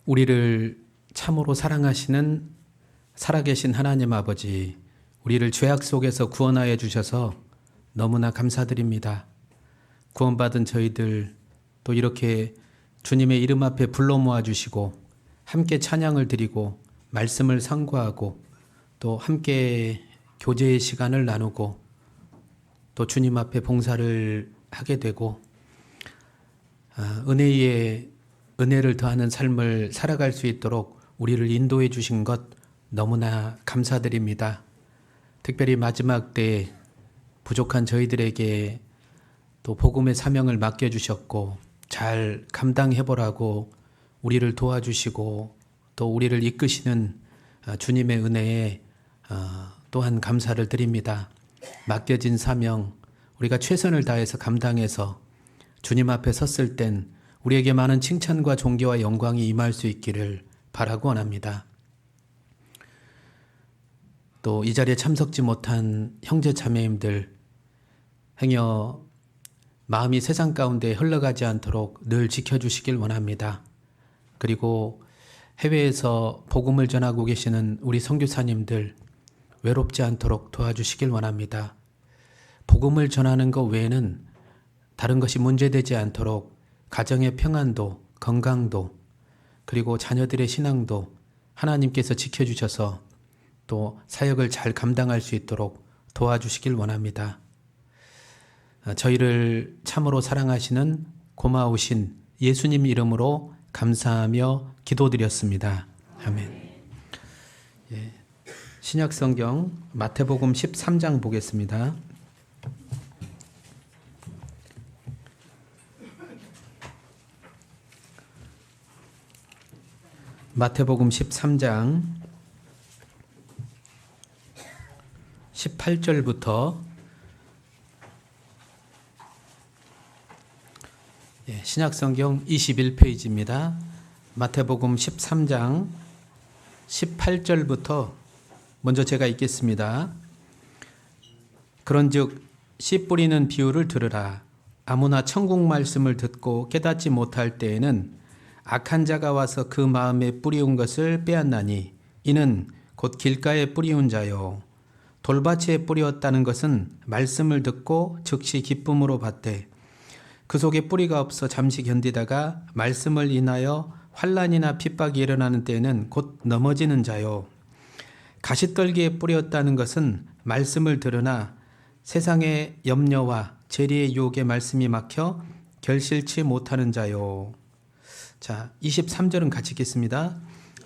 우리를 참으로 사랑하시는 살아계신 하나님 아버지, 우리를 죄악 속에서 구원하여 주셔서 너무나 감사드립니다. 구원받은 저희들 또 이렇게 주님의 이름 앞에 불러 모아주시고 함께 찬양을 드리고 말씀을 상고하고 또 함께 교제의 시간을 나누고 또 주님 앞에 봉사를 하게 되고 은혜에 은혜를 더하는 삶을 살아갈 수 있도록 우리를 인도해 주신 것 너무나 감사드립니다. 특별히 마지막 때에 부족한 저희들에게 또 복음의 사명을 맡겨주셨고 잘 감당해보라고 우리를 도와주시고 또 우리를 이끄시는 주님의 은혜에 또한 감사를 드립니다. 맡겨진 사명 우리가 최선을 다해서 감당해서 주님 앞에 섰을 땐 우리에게 많은 칭찬과 존귀와 영광이 임할 수 있기를 바라고 원합니다. 또 이 자리에 참석지 못한 형제 자매님들 행여 마음이 세상 가운데 흘러가지 않도록 늘 지켜주시길 원합니다. 그리고 해외에서 복음을 전하고 계시는 우리 선교사님들 외롭지 않도록 도와주시길 원합니다. 복음을 전하는 것 외에는 다른 것이 문제되지 않도록 가정의 평안도, 건강도, 그리고 자녀들의 신앙도 하나님께서 지켜주셔서 또 사역을 잘 감당할 수 있도록 도와주시길 원합니다. 저희를 참으로 사랑하시는 고마우신 예수님 이름으로 감사하며 기도드렸습니다. 아멘. 신약성경 마태복음 13장 보겠습니다. 마태복음 13장 18절부터 신약성경 21페이지입니다. 마태복음 13장 18절부터 먼저 제가 읽겠습니다. 그런즉 씨 뿌리는 비유를 들으라. 아무나 천국 말씀을 듣고 깨닫지 못할 때에는 악한 자가 와서 그 마음에 뿌리운 것을 빼앗나니 이는 곧 길가에 뿌리운 자요. 돌밭에 뿌리었다는 것은 말씀을 듣고 즉시 기쁨으로 받되 그 속에 뿌리가 없어 잠시 견디다가 말씀을 인하여 환난이나 핍박이 일어나는 때에는 곧 넘어지는 자요. 가시떨기에 뿌리었다는 것은 말씀을 들으나 세상의 염려와 재리의 유혹에 말씀이 막혀 결실치 못하는 자요. 자, 23절은 같이 읽겠습니다.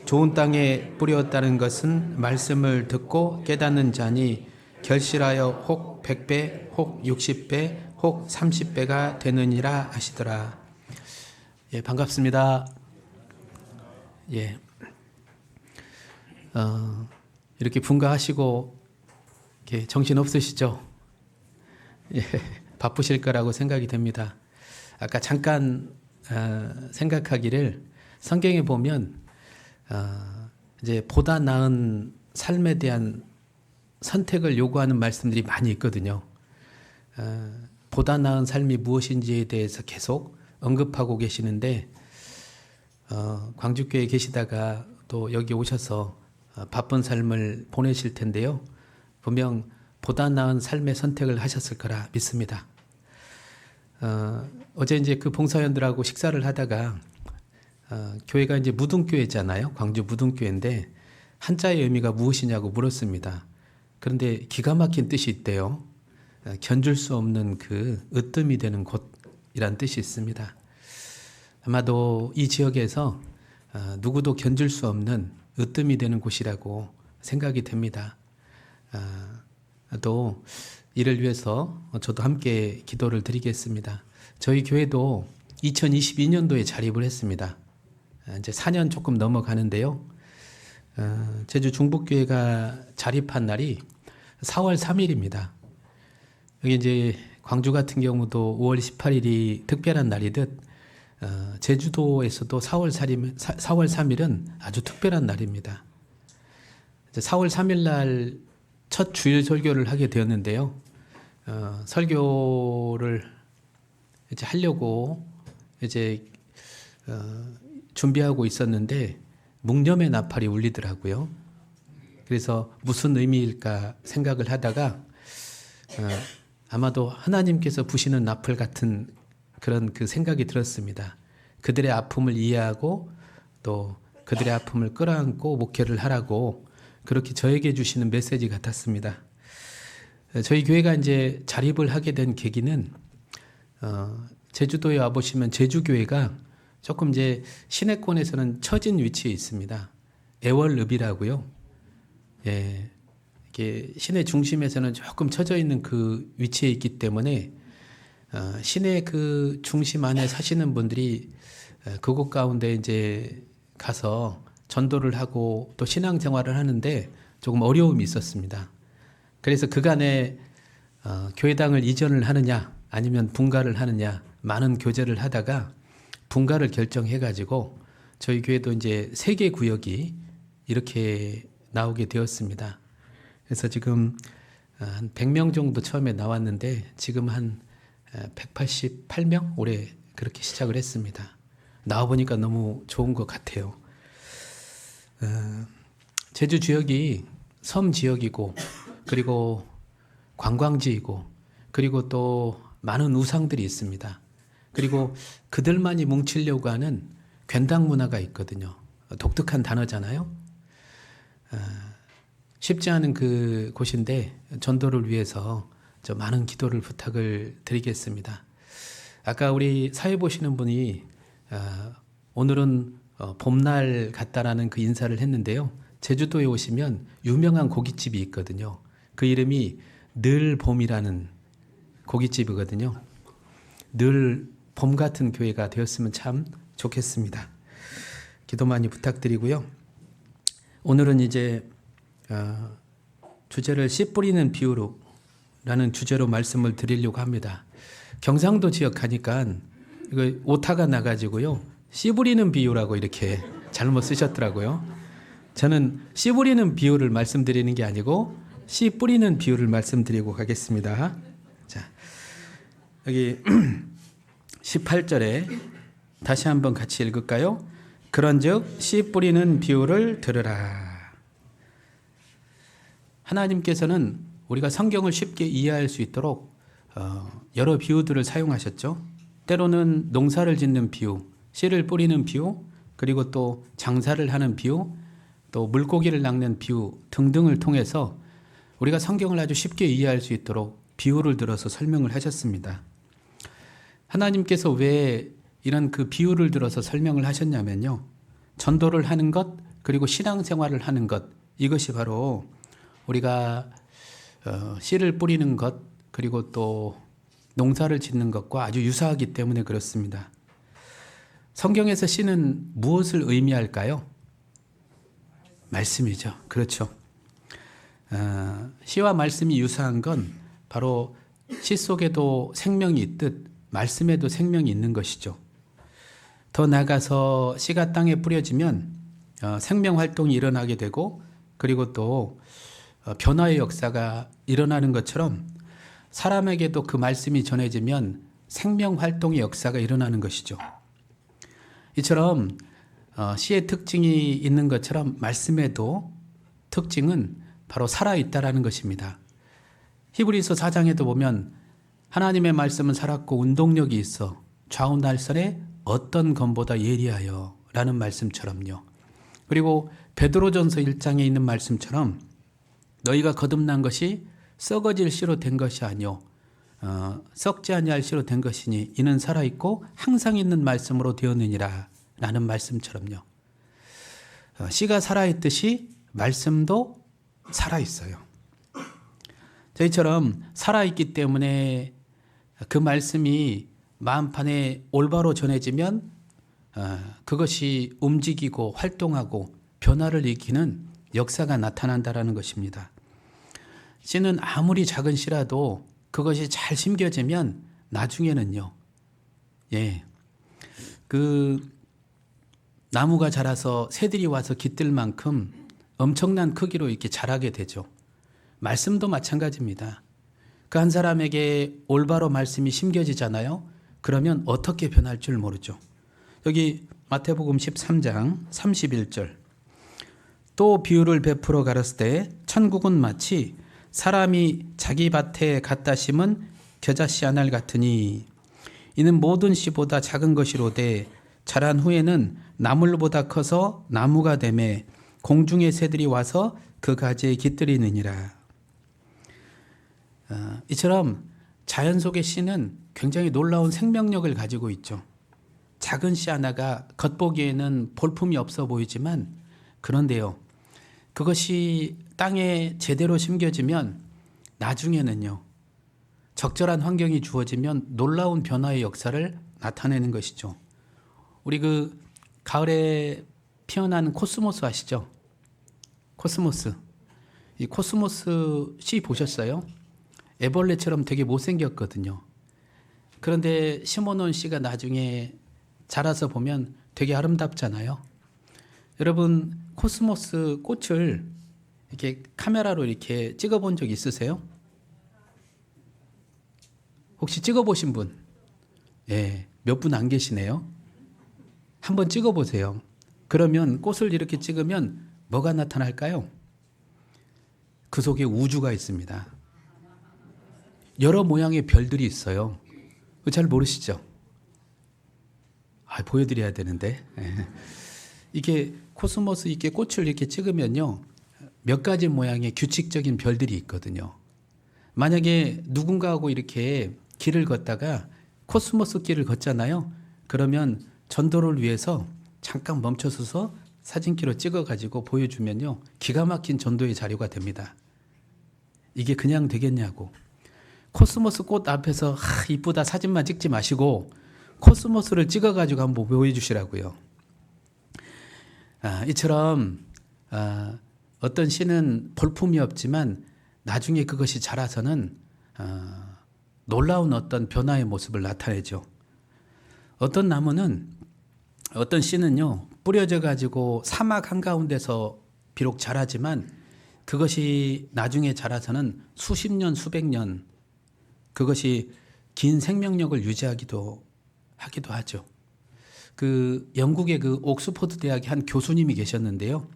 좋은 땅에 뿌렸다는 것은 말씀을 듣고 깨닫는 자니 결실하여 혹 100배, 혹 60배, 혹 30배가 되느니라 하시더라. 반갑습니다. 이렇게 분가하시고 이렇게 정신 없으시죠? 바쁘실 거라고 생각이 됩니다. 아까 잠깐 생각하기를 성경에 보면 이제 보다 나은 삶에 대한 선택을 요구하는 말씀들이 많이 있거든요. 보다 나은 삶이 무엇인지에 대해서 계속 언급하고 계시는데 광주교회에 계시다가 또 여기 오셔서 바쁜 삶을 보내실 텐데요. 분명 보다 나은 삶의 선택을 하셨을 거라 믿습니다. 어제 이제 그 봉사원들하고 식사를 하다가 교회가 이제 무등교회잖아요. 광주 무등교회인데 한자의 의미가 무엇이냐고 물었습니다. 그런데 기가 막힌 뜻이 있대요. 견줄 수 없는 그 으뜸이 되는 곳이란 뜻이 있습니다. 아마도 이 지역에서 누구도 견줄 수 없는 으뜸이 되는 곳이라고 생각이 됩니다. 또 이를 위해서 저도 함께 기도를 드리겠습니다. 저희 교회도 2022년도에 자립을 했습니다. 이제 4년 조금 넘어가는데요. 제주 중북교회가 자립한 날이 4월 3일입니다. 여기 이제 광주 같은 경우도 5월 18일이 특별한 날이듯 제주도에서도 4월 3일은 아주 특별한 날입니다. 이제 4월 3일 날 첫 주일 설교를 하게 되었는데요. 설교를 이제 하려고 이제 준비하고 있었는데 묵념의 나팔이 울리더라고요. 그래서 무슨 의미일까 생각을 하다가 아마도 하나님께서 부시는 나팔 같은 그런 그 생각이 들었습니다. 그들의 아픔을 이해하고 또 그들의 아픔을 끌어안고 목회를 하라고 그렇게 저에게 주시는 메시지 같았습니다. 저희 교회가 이제 자립을 하게 된 계기는 제주도에 와보시면 제주교회가 조금 이제 시내권에서는 처진 위치에 있습니다. 애월읍이라고요. 예, 이게 시내 중심에서는 조금 처져 있는 그 위치에 있기 때문에 시내 그 중심 안에 사시는 분들이 그곳 가운데 이제 가서 전도를 하고 또 신앙생활을 하는데 조금 어려움이 있었습니다. 그래서 그간에 교회당을 이전을 하느냐 아니면 분가를 하느냐 많은 교제를 하다가 분가를 결정해가지고 저희 교회도 이제 3개 구역이 이렇게 나오게 되었습니다. 그래서 지금 한 100명 정도 처음에 나왔는데 지금 한 188명 올해 그렇게 시작을 했습니다. 나와보니까 너무 좋은 것 같아요. 제주 지역이 섬 지역이고 그리고 관광지이고 그리고 또 많은 우상들이 있습니다. 그리고 그들만이 뭉치려고 하는 괜당 문화가 있거든요. 독특한 단어잖아요. 쉽지 않은 그 곳인데 전도를 위해서 저 많은 기도를 부탁을 드리겠습니다. 아까 우리 사회 보시는 분이 오늘은 봄날 같다라는 그 인사를 했는데요. 제주도에 오시면 유명한 고깃집이 있거든요. 그 이름이 늘봄이라는 고깃집이거든요. 늘 봄 같은 교회가 되었으면 참 좋겠습니다. 기도 많이 부탁드리고요. 오늘은 이제 주제를 씨 뿌리는 비유로라는 주제로 말씀을 드리려고 합니다. 경상도 지역 가니까 이거 오타가 나가지고요. 씨 뿌리는 비유라고 이렇게 잘못 쓰셨더라고요. 저는 씨 뿌리는 비유를 말씀드리는 게 아니고 씨 뿌리는 비유를 말씀드리고 가겠습니다. 자, 여기 18절에 다시 한번 같이 읽을까요? 그런즉 씨 뿌리는 비유를 들으라. 하나님께서는 우리가 성경을 쉽게 이해할 수 있도록 여러 비유들을 사용하셨죠. 때로는 농사를 짓는 비유, 씨를 뿌리는 비유, 그리고 또 장사를 하는 비유, 또 물고기를 낚는 비유 등등을 통해서 우리가 성경을 아주 쉽게 이해할 수 있도록 비유를 들어서 설명을 하셨습니다. 하나님께서 왜 이런 그 비유를 들어서 설명을 하셨냐면요. 전도를 하는 것, 그리고 신앙생활을 하는 것, 이것이 바로 우리가 씨를 뿌리는 것, 그리고 또 농사를 짓는 것과 아주 유사하기 때문에 그렇습니다. 성경에서 씨는 무엇을 의미할까요? 말씀이죠. 그렇죠. 씨와 말씀이 유사한 건 바로 씨 속에도 생명이 있듯 말씀에도 생명이 있는 것이죠. 더 나아가서 씨가 땅에 뿌려지면 생명 활동이 일어나게 되고 그리고 또 변화의 역사가 일어나는 것처럼 사람에게도 그 말씀이 전해지면 생명 활동의 역사가 일어나는 것이죠. 이처럼 씨의 특징이 있는 것처럼 말씀에도 특징은 바로 살아있다라는 것입니다. 히브리서 4장에도 보면 하나님의 말씀은 살았고 운동력이 있어 좌우 날선에 어떤 검보다 예리하여 라는 말씀처럼요. 그리고 베드로전서 1장에 있는 말씀처럼 너희가 거듭난 것이 썩어질 씨로 된 것이 아니요 썩지 아니할 씨로 된 것이니 이는 살아있고 항상 있는 말씀으로 되었느니라 라는 말씀처럼요. 씨가 살아있듯이 말씀도 살아있어요. 저희처럼 살아있기 때문에 그 말씀이 마음판에 올바로 전해지면 그것이 움직이고 활동하고 변화를 일으키는 역사가 나타난다라는 것입니다. 씨는 아무리 작은 씨라도 그것이 잘 심겨지면 나중에는요. 그 나무가 자라서 새들이 와서 깃들 만큼 엄청난 크기로 이렇게 자라게 되죠. 말씀도 마찬가지입니다. 그 한 사람에게 올바로 말씀이 심겨지잖아요. 그러면 어떻게 변할 줄 모르죠. 여기 마태복음 13장 31절. 또 비유를 베풀어 가르칠 때 천국은 마치 사람이 자기 밭에 갖다 심은 겨자씨 한 알 같으니 이는 모든 씨보다 작은 것이로되 자란 후에는 나물보다 커서 나무가 되매 공중의 새들이 와서 그 가지에 깃들이느니라. 이처럼 자연 속의 씨는 굉장히 놀라운 생명력을 가지고 있죠. 작은 씨 하나가 겉보기에는 볼품이 없어 보이지만 그런데요, 그것이 땅에 제대로 심겨지면 나중에는요, 적절한 환경이 주어지면 놀라운 변화의 역사를 나타내는 것이죠. 우리 그 가을에 피어난 코스모스 아시죠? 코스모스. 이 코스모스 씨 보셨어요? 애벌레처럼 되게 못생겼거든요. 그런데 심어놓은 씨가 나중에 자라서 보면 되게 아름답잖아요. 여러분, 코스모스 꽃을 이렇게 카메라로 이렇게 찍어본 적 있으세요? 혹시 찍어보신 분? 예, 몇 분 안 계시네요. 한번 찍어보세요. 그러면 꽃을 이렇게 찍으면 뭐가 나타날까요? 그 속에 우주가 있습니다. 여러 모양의 별들이 있어요. 잘 모르시죠? 보여드려야 되는데. 이게 코스모스 이렇게 꽃을 이렇게 찍으면요, 몇 가지 모양의 규칙적인 별들이 있거든요. 만약에 누군가하고 이렇게 길을 걷다가 코스모스 길을 걷잖아요. 그러면 전도를 위해서 잠깐 멈춰서서 사진기로 찍어가지고 보여주면요, 기가 막힌 전도의 자료가 됩니다. 이게 그냥 되겠냐고. 코스모스 꽃 앞에서 이쁘다 사진만 찍지 마시고 코스모스를 찍어가지고 한번 보여주시라고요. 이처럼 어떤 씨는 볼품이 없지만 나중에 그것이 자라서는 놀라운 어떤 변화의 모습을 나타내죠. 어떤 나무는, 어떤 씨는요, 뿌려져 가지고 사막 한가운데서 비록 자라지만 그것이 나중에 자라서는 수십 년, 수백 년, 그것이 긴 생명력을 유지하기도 하죠. 그 영국의 그 옥스퍼드 대학의 한 교수님이 계셨는데요.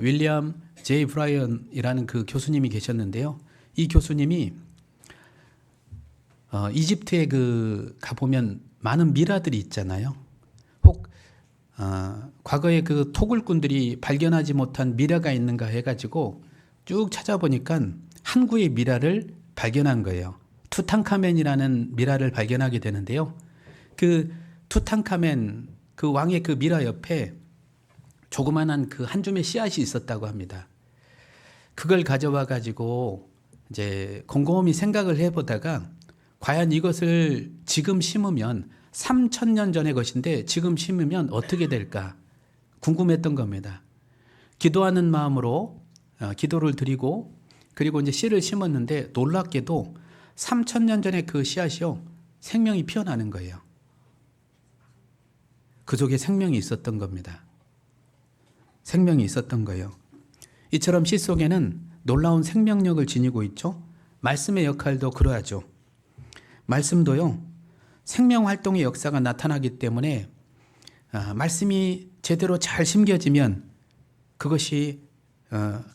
윌리엄 제이 브라이언이라는 그 교수님이 계셨는데요. 이 교수님이 이집트에 가보면 많은 미라들이 있잖아요. 혹 과거에 그 토굴꾼들이 발견하지 못한 미라가 있는가 해가지고 쭉 찾아보니까 한 구의 미라를 발견한 거예요. 투탕카멘이라는 미라를 발견하게 되는데요. 그 투탕카멘 그 왕의 그 미라 옆에 조그만한 그 한 줌의 씨앗이 있었다고 합니다. 그걸 가져와 가지고 이제 곰곰이 생각을 해보다가 과연 이것을 지금 심으면 3,000년 전의 것인데 지금 심으면 어떻게 될까 궁금했던 겁니다. 기도하는 마음으로 기도를 드리고 그리고 이제 씨를 심었는데 놀랍게도 3,000년 전에 그 씨앗이요, 생명이 피어나는 거예요. 그 속에 생명이 있었던 겁니다. 생명이 있었던 거예요. 이처럼 씨 속에는 놀라운 생명력을 지니고 있죠. 말씀의 역할도 그러하죠. 말씀도요, 생명 활동의 역사가 나타나기 때문에 말씀이 제대로 잘 심겨지면 그것이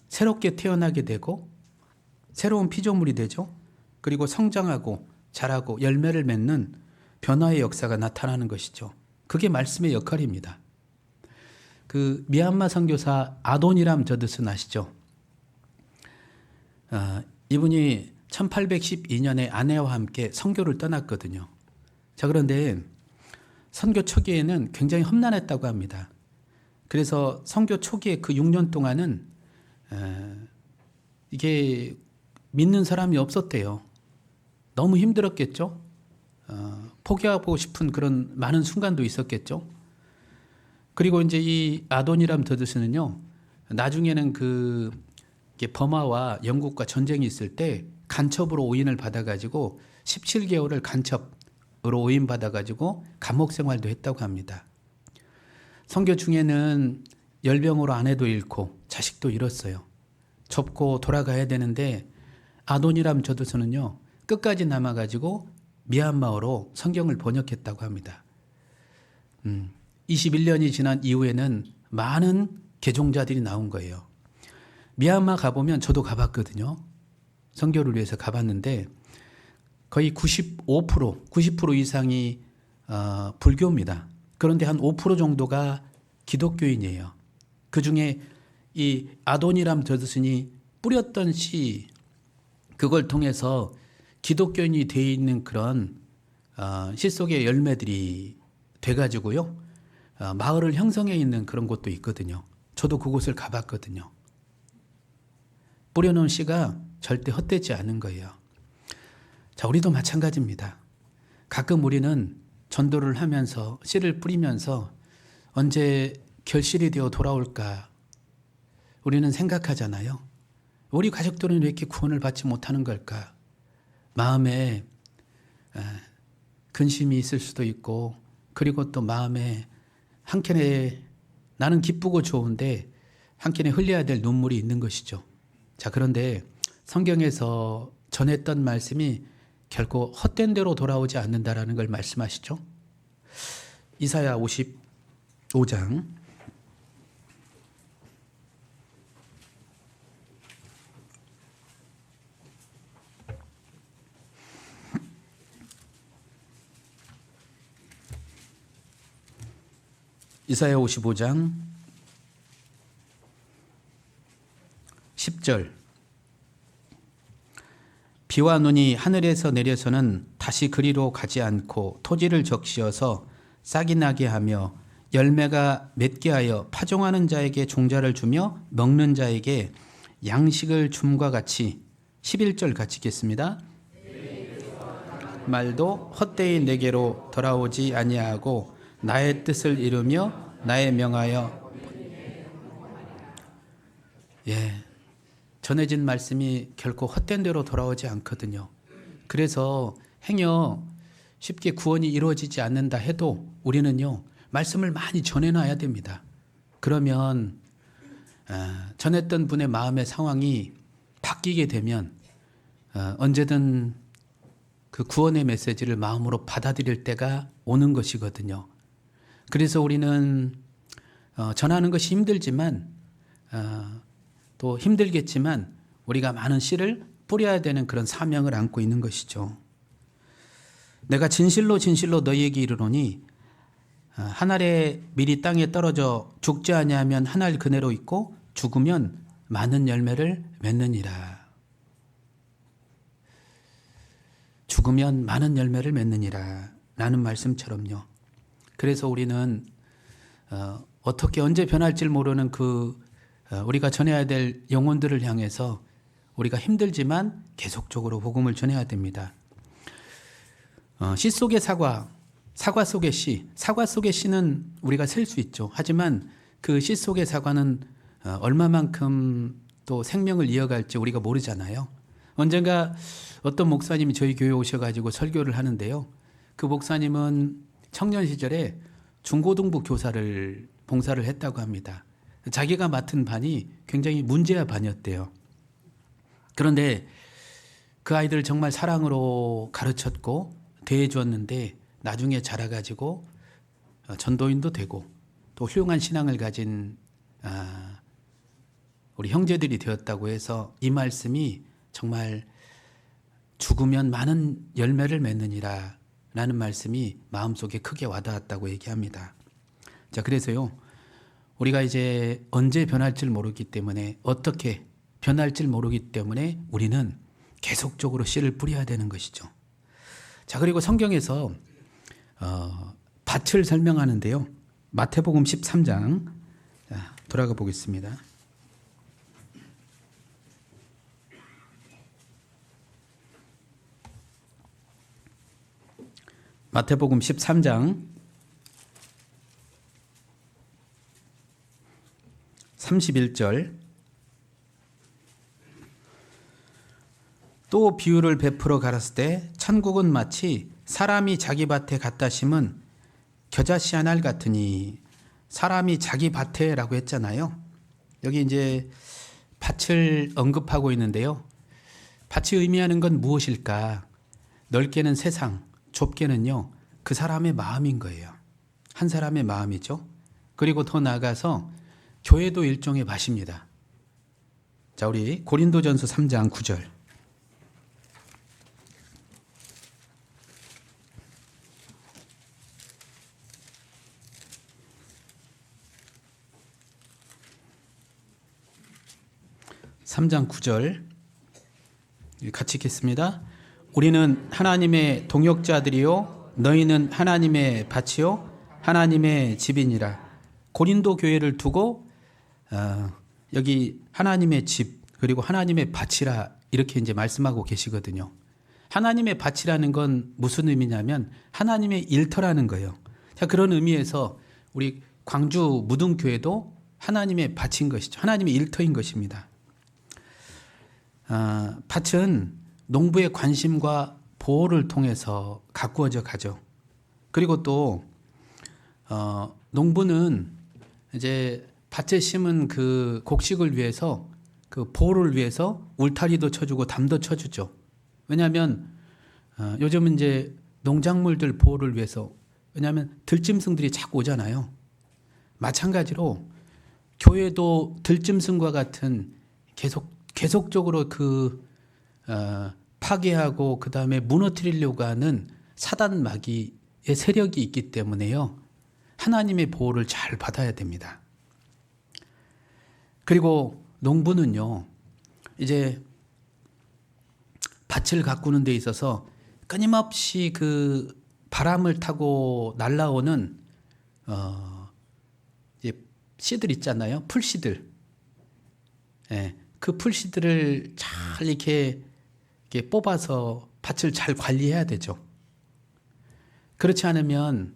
새롭게 태어나게 되고 새로운 피조물이 되죠. 그리고 성장하고 자라고 열매를 맺는 변화의 역사가 나타나는 것이죠. 그게 말씀의 역할입니다. 그 미얀마 선교사 아도니람 저드슨 아시죠? 이분이 1812년에 아내와 함께 선교를 떠났거든요. 자, 그런데 선교 초기에는 굉장히 험난했다고 합니다. 그래서 선교 초기에 그 6년 동안은 이게 믿는 사람이 없었대요. 너무 힘들었겠죠? 포기하고 싶은 그런 많은 순간도 있었겠죠? 그리고 이제 이 아도니람 더드스는요, 나중에는 버마와 영국과 전쟁이 있을 때 간첩으로 오인을 받아가지고 17개월을 간첩으로 오인받아가지고 감옥 생활도 했다고 합니다. 선교 중에는 열병으로 아내도 잃고 자식도 잃었어요. 접고 돌아가야 되는데 아도니람 저드스는요, 끝까지 남아가지고 미얀마어로 성경을 번역했다고 합니다. 21년이 지난 이후에는 많은 개종자들이 나온 거예요. 미얀마 가보면 저도 가봤거든요. 선교를 위해서 가봤는데 거의 90% 이상이 불교입니다. 그런데 한 5% 정도가 기독교인이에요. 그 중에 이 아도니람 저스슨이 뿌렸던 씨, 그걸 통해서 기독교인이 되어 있는 그런 씨 속의 열매들이 돼가지고요. 마을을 형성해 있는 그런 곳도 있거든요. 저도 그곳을 가봤거든요. 뿌려놓은 씨가 절대 헛되지 않은 거예요. 자, 우리도 마찬가지입니다. 가끔 우리는 전도를 하면서 씨를 뿌리면서 언제 결실이 되어 돌아올까 우리는 생각하잖아요. 우리 가족들은 왜 이렇게 구원을 받지 못하는 걸까? 마음에 근심이 있을 수도 있고, 그리고 또 마음에 한켠에 나는 기쁘고 좋은데 한켠에 흘려야 될 눈물이 있는 것이죠. 자, 그런데 성경에서 전했던 말씀이 결코 헛된 대로 돌아오지 않는다라는 걸 말씀하시죠. 이사야 55장 10절. 비와 눈이 하늘에서 내려서는 다시 그리로 가지 않고 토지를 적시어서 싹이 나게 하며 열매가 맺게 하여 파종하는 자에게 종자를 주며 먹는 자에게 양식을 줌과 같이 11절 같이 읽겠습니다. 말도 헛되이 내게로 돌아오지 아니하고 나의 뜻을 이루며 나의 명하여 전해진 말씀이 결코 헛된 대로 돌아오지 않거든요. 그래서 행여 쉽게 구원이 이루어지지 않는다 해도 우리는요 말씀을 많이 전해놔야 됩니다. 그러면 전했던 분의 마음의 상황이 바뀌게 되면 언제든 그 구원의 메시지를 마음으로 받아들일 때가 오는 것이거든요. 그래서 우리는 전하는 것이 힘들지만 또 힘들겠지만 우리가 많은 씨를 뿌려야 되는 그런 사명을 안고 있는 것이죠. 내가 진실로 너희에게 이르노니 한 알에 밀이 땅에 떨어져 죽지 아니하면 한 알 그대로 있고 죽으면 많은 열매를 맺느니라. 죽으면 많은 열매를 맺느니라 라는 말씀처럼요. 그래서 우리는 어떻게 언제 변할지 모르는 우리가 전해야 될 영혼들을 향해서 우리가 힘들지만 계속적으로 복음을 전해야 됩니다. 씨 속의 사과 속의 씨, 사과 속의 씨는 우리가 셀 수 있죠. 하지만 그 씨 속의 사과는 얼마만큼 또 생명을 이어갈지 우리가 모르잖아요. 언젠가 어떤 목사님이 저희 교회에 오셔가지고 설교를 하는데요. 그 목사님은 청년 시절에 중고등부 교사를 봉사를 했다고 합니다. 자기가 맡은 반이 굉장히 문제아 반이었대요. 그런데 그 아이들을 정말 사랑으로 가르쳤고 대해주었는데 나중에 자라가지고 전도인도 되고 또 훌륭한 신앙을 가진 우리 형제들이 되었다고 해서 이 말씀이 정말 죽으면 많은 열매를 맺느니라 라는 말씀이 마음속에 크게 와닿았다고 얘기합니다. 자, 그래서요 우리가 이제 언제 변할지 모르기 때문에 어떻게 변할지 모르기 때문에 우리는 계속적으로 씨를 뿌려야 되는 것이죠. 자, 그리고 성경에서 밭을 설명하는데요. 마태복음 13장 돌아가 보겠습니다. 마태복음 13장 31절. 또 비유를 베풀어 가라스 때 천국은 마치 사람이 자기 밭에 갖다 심은 겨자씨 한 알 같으니. 사람이 자기 밭에라고 했잖아요. 여기 이제 밭을 언급하고 있는데요. 밭이 의미하는 건 무엇일까? 넓게는 세상, 좁게는요 그 사람의 마음인 거예요. 한 사람의 마음이죠. 그리고 더 나아가서 교회도 일종의 밭입니다. 자, 우리 고린도전서 3장 9절. (3장 9절) 같이 읽겠습니다. 우리는 하나님의 동역자들이요 너희는 하나님의 밭이요 하나님의 집이니라. 고린도 교회를 두고 여기 하나님의 집 그리고 하나님의 밭이라 이렇게 이제 말씀하고 계시거든요. 하나님의 밭이라는 건 무슨 의미냐면 하나님의 일터라는 거예요. 자, 그런 의미에서 우리 광주 무등교회도 하나님의 밭인 것이죠. 하나님의 일터인 것입니다. 밭은 농부의 관심과 보호를 통해서 가꾸어져 가죠. 그리고 또 농부는 이제 밭에 심은 그 곡식을 위해서 그 보호를 위해서 울타리도 쳐주고 담도 쳐주죠. 왜냐하면 요즘은 이제 농작물들 보호를 위해서, 왜냐하면 들짐승들이 자꾸 오잖아요. 마찬가지로 교회도 들짐승과 같은 계속적으로 파괴하고 그 다음에 무너뜨리려고 하는 사단 마귀의 세력이 있기 때문에요. 하나님의 보호를 잘 받아야 됩니다. 그리고 농부는요, 이제 밭을 가꾸는 데 있어서 끊임없이 그 바람을 타고 날아오는 씨들 있잖아요. 풀씨들. 예, 그 풀씨들을 잘 이렇게 뽑아서 밭을 잘 관리해야 되죠. 그렇지 않으면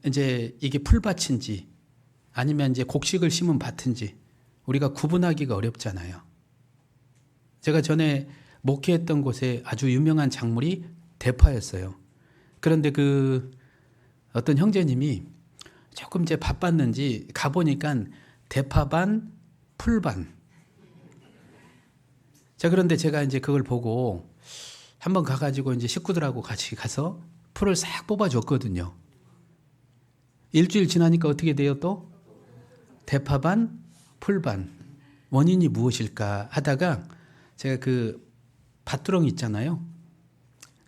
이제 이게 풀밭인지 아니면 이제 곡식을 심은 밭인지 우리가 구분하기가 어렵잖아요. 제가 전에 목회했던 곳에 아주 유명한 작물이 대파였어요. 그런데 그 어떤 형제님이 조금 이제 바빴는지 가보니까 대파반, 풀반. 자, 그런데 제가 이제 그걸 보고 한번 가가지고 이제 식구들하고 같이 가서 풀을 싹 뽑아줬거든요. 일주일 지나니까 어떻게 돼요 또? 대파반, 풀반. 원인이 무엇일까 하다가 제가 그 밭두렁 있잖아요.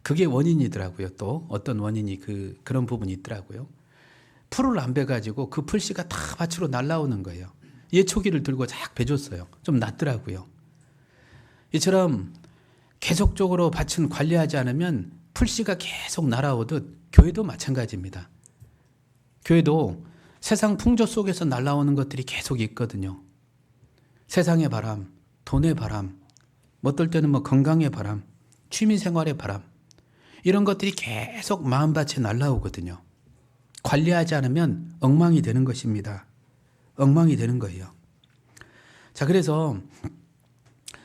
그게 원인이더라고요. 또 어떤 원인이 그런 부분이 있더라고요. 풀을 안 베가지고 그 풀씨가 다 밭으로 날아오는 거예요. 예초기를 들고 쫙 베줬어요. 좀 낫더라고요. 이처럼 계속적으로 밭은 관리하지 않으면 풀씨가 계속 날아오듯 교회도 마찬가지입니다. 교회도 세상 풍조 속에서 날아오는 것들이 계속 있거든요. 세상의 바람, 돈의 바람, 어떨 때는 건강의 바람, 취미생활의 바람, 이런 것들이 계속 마음밭에 날아오거든요. 관리하지 않으면 엉망이 되는 것입니다. 엉망이 되는 거예요. 자, 그래서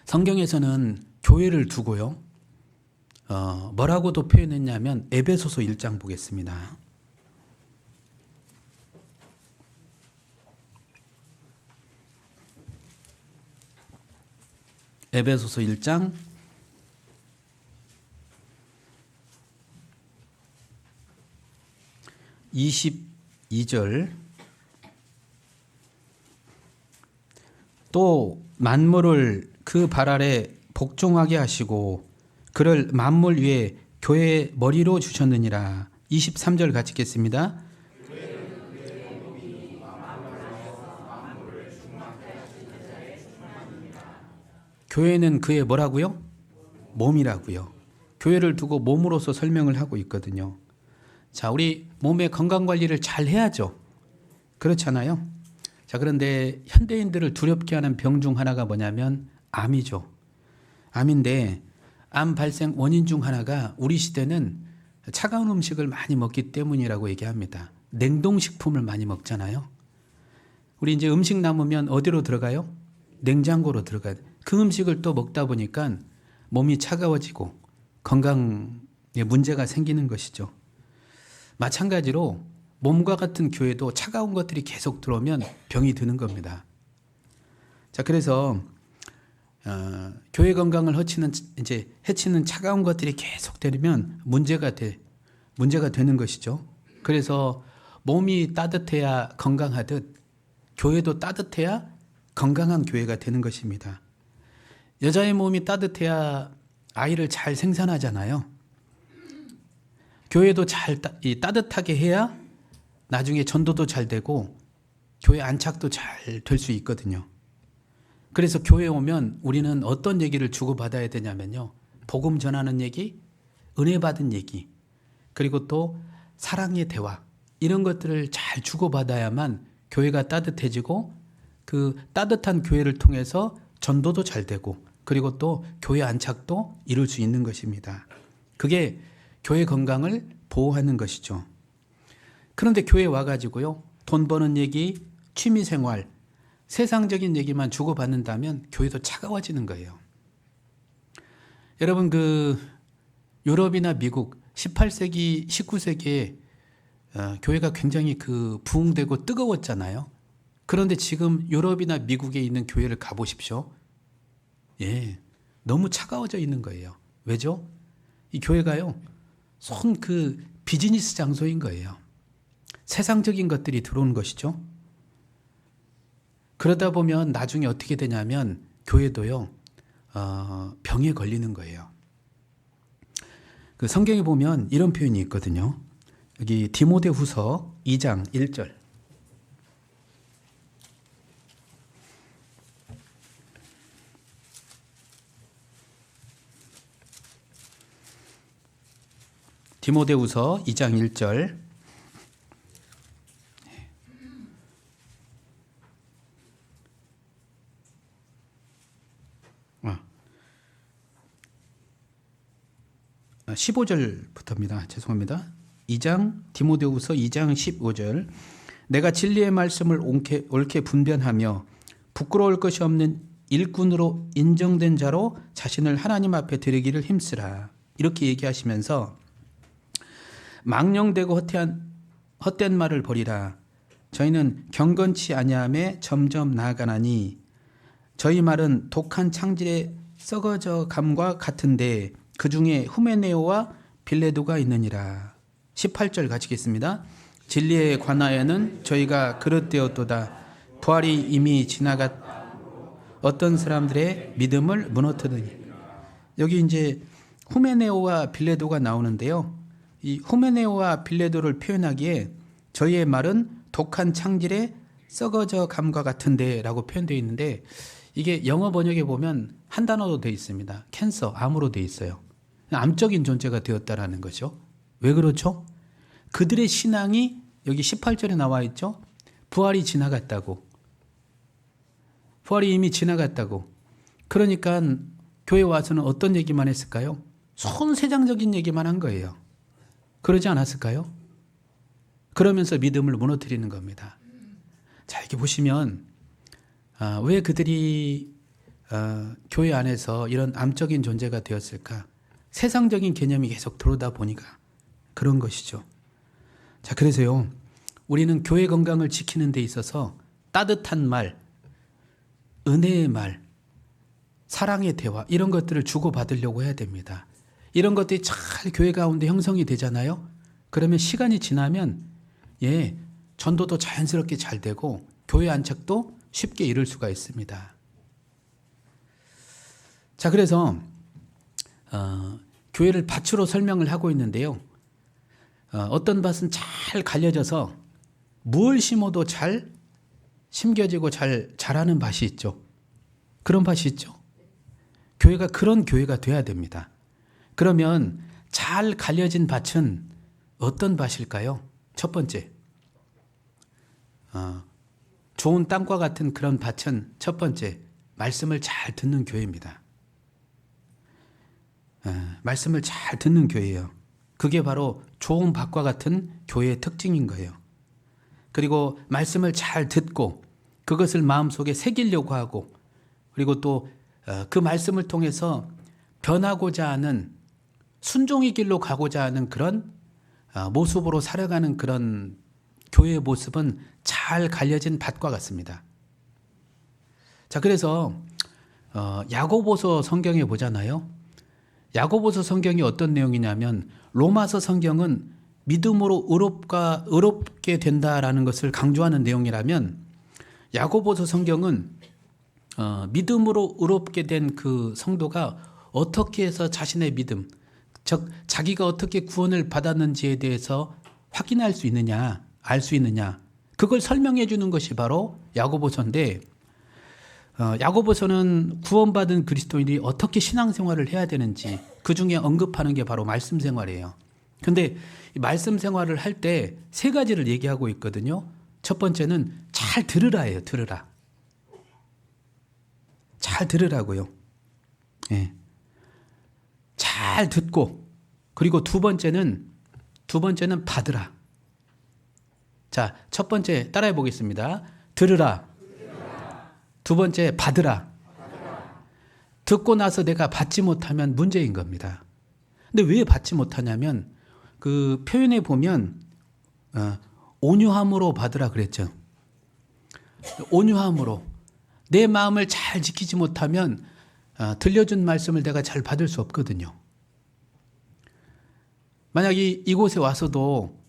성경에서는 교회를 두고요, 뭐라고도 표현했냐면 에베소서 1장 보겠습니다. 에베소서 1장 22절. 또 만물을 그 발 아래 복종하게 하시고 그를 만물 위에 교회의 머리로 주셨느니라. 23절 같이 읽겠습니다. 교회는 그의 뭐라고요? 몸이라고요. 교회를 두고 몸으로서 설명을 하고 있거든요. 자, 우리 몸의 건강관리를 잘 해야죠. 그렇잖아요. 자, 그런데 현대인들을 두렵게 하는 병 중 하나가 뭐냐면 암이죠. 암인데 암 발생 원인 중 하나가 우리 시대는 차가운 음식을 많이 먹기 때문이라고 얘기합니다. 냉동식품을 많이 먹잖아요. 우리 이제 음식 남으면 어디로 들어가요? 냉장고로 들어가요. 그 음식을 또 먹다 보니까 몸이 차가워지고 건강에 문제가 생기는 것이죠. 마찬가지로 몸과 같은 교회도 차가운 것들이 계속 들어오면 병이 드는 겁니다. 자, 그래서 교회 건강을 해치는 차가운 것들이 계속 되면 문제가 되는 것이죠. 그래서 몸이 따뜻해야 건강하듯 교회도 따뜻해야 건강한 교회가 되는 것입니다. 여자의 몸이 따뜻해야 아이를 잘 생산하잖아요. 교회도 따뜻하게 해야 나중에 전도도 잘 되고 교회 안착도 잘 될 수 있거든요. 그래서 교회에 오면 우리는 어떤 얘기를 주고받아야 되냐면요. 복음 전하는 얘기, 은혜 받은 얘기, 그리고 또 사랑의 대화, 이런 것들을 잘 주고받아야만 교회가 따뜻해지고 그 따뜻한 교회를 통해서 전도도 잘 되고 그리고 또 교회 안착도 이룰 수 있는 것입니다. 그게 교회 건강을 보호하는 것이죠. 그런데 교회에 와가지고요, 돈 버는 얘기, 취미생활, 세상적인 얘기만 주고받는다면 교회도 차가워지는 거예요. 여러분, 유럽이나 미국 18세기, 19세기에 교회가 굉장히 부흥되고 뜨거웠잖아요. 그런데 지금 유럽이나 미국에 있는 교회를 가보십시오. 예, 너무 차가워져 있는 거예요. 왜죠? 이 교회가요, 손 비즈니스 장소인 거예요. 세상적인 것들이 들어오는 것이죠. 그러다 보면 나중에 어떻게 되냐면 교회도요, 병에 걸리는 거예요. 성경에 보면 이런 표현이 있거든요. 여기 디모데후서 2장 1절. 디모데후서 2장 1절. 아, 15절부터입니다. 죄송합니다. 디모데후서 2장 15절. 내가 진리의 말씀을 옳게 분변하며 부끄러울 것이 없는 일꾼으로 인정된 자로 자신을 하나님 앞에 드리기를 힘쓰라. 이렇게 얘기하시면서 망령되고 헛된 말을 버리라. 저희는 경건치 아니함에 점점 나아가나니 저희 말은 독한 창질의 썩어져 감과 같은데 그 중에 후메네오와 빌레도가 있느니라. 18절 가지겠습니다. 진리에 관하여는 저희가 그릇되었도다. 부활이 이미 지나갔 어떤 사람들의 믿음을 무너뜨리니. 여기 이제 후메네오와 빌레도가 나오는데요. 이 후메네오와 빌레도를 표현하기에 저희의 말은 독한 창질의 썩어져 감과 같은데 라고 표현되어 있는데, 이게 영어 번역에 보면 한 단어로 되어 있습니다. 캔서, 암으로 되어 있어요. 암적인 존재가 되었다라는 거죠. 왜 그렇죠? 그들의 신앙이 여기 18절에 나와 있죠. 부활이 지나갔다고. 부활이 이미 지나갔다고. 그러니까 교회 와서는 어떤 얘기만 했을까요? 손세장적인 얘기만 한 거예요. 그러지 않았을까요? 그러면서 믿음을 무너뜨리는 겁니다. 자, 이렇게 보시면 왜 그들이 교회 안에서 이런 암적인 존재가 되었을까? 세상적인 개념이 계속 들어오다 보니까 그런 것이죠. 자, 그래서요, 우리는 교회 건강을 지키는 데 있어서 따뜻한 말, 은혜의 말, 사랑의 대화, 이런 것들을 주고받으려고 해야 됩니다. 이런 것들이 잘 교회 가운데 형성이 되잖아요. 그러면 시간이 지나면 전도도 자연스럽게 잘 되고 교회 안착도 쉽게 이룰 수가 있습니다. 자, 그래서 교회를 밭으로 설명을 하고 있는데요. 어떤 밭은 잘 갈려져서 무엇을 심어도 잘 심겨지고 잘 자라는 밭이 있죠. 그런 밭이 있죠. 교회가 그런 교회가 돼야 됩니다. 그러면 잘 갈려진 밭은 어떤 밭일까요? 첫 번째, 좋은 땅과 같은 그런 밭은 첫 번째, 말씀을 잘 듣는 교회입니다. 말씀을 잘 듣는 교회예요. 그게 바로 좋은 밭과 같은 교회의 특징인 거예요. 그리고 말씀을 잘 듣고 그것을 마음속에 새기려고 하고, 그리고 또 그 말씀을 통해서 변하고자 하는, 순종의 길로 가고자 하는 그런 모습으로 살아가는 그런 교회의 모습은 잘 갈려진 밭과 같습니다. 자, 그래서 야고보서 성경에 보잖아요. 야고보서 성경이 어떤 내용이냐면, 로마서 성경은 믿음으로 의롭게 된다라는 것을 강조하는 내용이라면 야고보서 성경은 믿음으로 의롭게 된 그 성도가 어떻게 해서 자신의 믿음, 즉 자기가 어떻게 구원을 받았는지에 대해서 확인할 수 있느냐, 알 수 있느냐, 그걸 설명해 주는 것이 바로 야고보서인데, 야고보서는 구원받은 그리스도인이 어떻게 신앙생활을 해야 되는지 그 중에 언급하는 게 바로 말씀 생활이에요. 근데 이 말씀 생활을 할 때 세 가지를 얘기하고 있거든요. 첫 번째는 잘 들으라예요. 들으라. 잘 들으라고요. 예. 잘 듣고, 그리고 두 번째는 받으라. 자, 첫 번째 따라해 보겠습니다. 들으라. 두 번째 받으라. 듣고 나서 내가 받지 못하면 문제인 겁니다. 근데 왜 받지 못하냐면 그 표현에 보면 온유함으로 받으라 그랬죠. 온유함으로 내 마음을 잘 지키지 못하면 들려준 말씀을 내가 잘 받을 수 없거든요. 만약 이곳에 와서도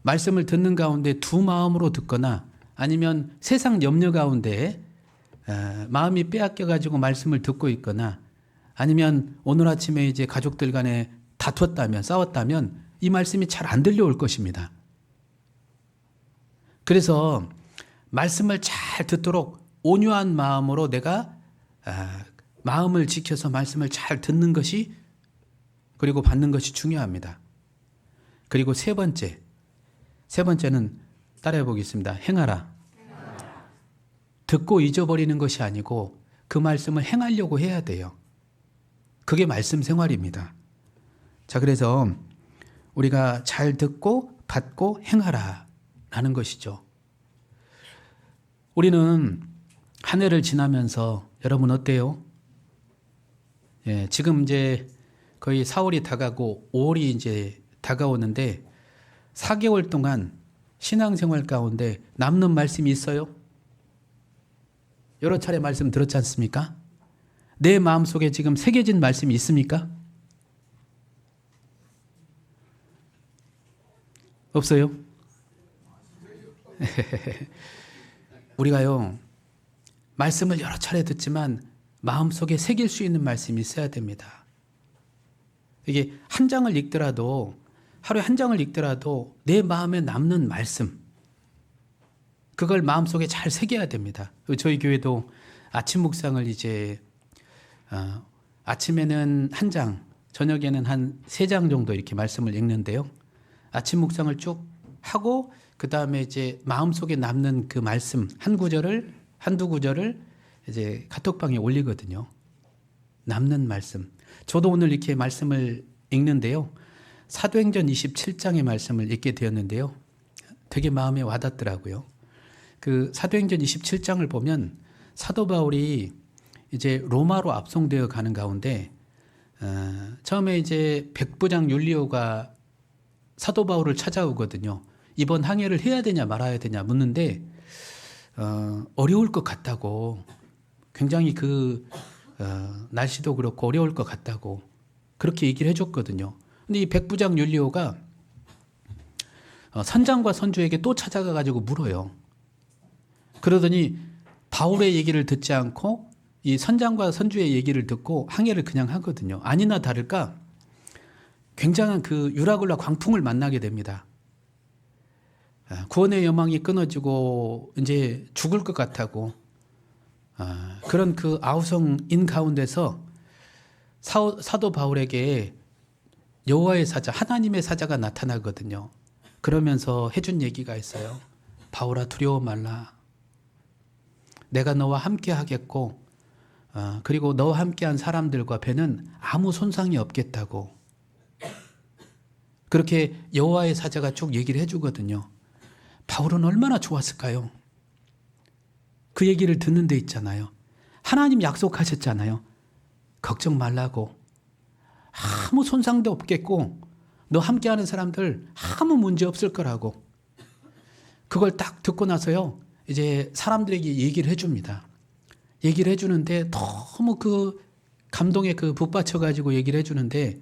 말씀을 듣는 가운데 두 마음으로 듣거나 아니면 세상 염려 가운데 마음이 빼앗겨 가지고 말씀을 듣고 있거나 아니면 오늘 아침에 이제 가족들 간에 다투었다면 싸웠다면 이 말씀이 잘 안 들려올 것입니다. 그래서 말씀을 잘 듣도록 온유한 마음으로 내가 마음을 지켜서 말씀을 잘 듣는 것이 그리고 받는 것이 중요합니다. 그리고 세 번째는 따라해 보겠습니다. 행하라. 듣고 잊어버리는 것이 아니고 그 말씀을 행하려고 해야 돼요. 그게 말씀 생활입니다. 자, 그래서 우리가 잘 듣고 받고 행하라 라는 것이죠. 우리는 한 해를 지나면서 여러분 어때요? 예, 지금 이제 거의 4월이 다가고 5월이 이제 다가오는데 4개월 동안 신앙생활 가운데 남는 말씀이 있어요? 여러 차례 말씀 들었지 않습니까? 내 마음속에 지금 새겨진 말씀이 있습니까? 없어요? 우리가요, 말씀을 여러 차례 듣지만 마음속에 새길 수 있는 말씀이 있어야 됩니다. 이게 한 장을 읽더라도, 하루에 한 장을 읽더라도 내 마음에 남는 말씀, 그걸 마음속에 잘 새겨야 됩니다. 저희 교회도 아침 묵상을 이제 아침에는 한 장, 저녁에는 한 3장 정도 이렇게 말씀을 읽는데요. 아침 묵상을 쭉 하고 그 다음에 이제 마음속에 남는 그 말씀 한두 구절을 이제 카톡방에 올리거든요. 남는 말씀. 저도 오늘 이렇게 말씀을 읽는데요. 사도행전 27장의 말씀을 읽게 되었는데요. 되게 마음에 와닿더라고요. 그 사도행전 27장을 보면 사도 바울이 이제 로마로 압송되어 가는 가운데 처음에 이제 백부장 율리오가 사도 바울을 찾아오거든요. 이번 항해를 해야 되냐 말아야 되냐 묻는데 어려울 것 같다고, 굉장히 날씨도 그렇고 어려울 것 같다고 그렇게 얘기를 해줬거든요. 근데 이 백부장 율리오가 선장과 선주에게 또 찾아가 가지고 물어요. 그러더니 바울의 얘기를 듣지 않고 이 선장과 선주의 얘기를 듣고 항해를 그냥 하거든요. 아니나 다를까 굉장한 그 유라굴라 광풍을 만나게 됩니다. 구원의 여망이 끊어지고 이제 죽을 것 같다고 그런 그 아우성인 가운데서 사도 바울에게 여호와의 사자, 하나님의 사자가 나타나거든요. 그러면서 해준 얘기가 있어요. 바울아, 두려워 말라. 내가 너와 함께 하겠고 그리고 너와 함께한 사람들과 배는 아무 손상이 없겠다고. 그렇게 여호와의 사자가 쭉 얘기를 해주거든요. 바울은 얼마나 좋았을까요? 그 얘기를 듣는 데 있잖아요. 하나님 약속하셨잖아요. 걱정 말라고. 아무 손상도 없겠고 너 함께하는 사람들 아무 문제 없을 거라고. 그걸 딱 듣고 나서요, 이제 사람들에게 얘기를 해줍니다. 얘기를 해주는데 너무 그 감동에 그 북받쳐가지고 얘기를 해주는데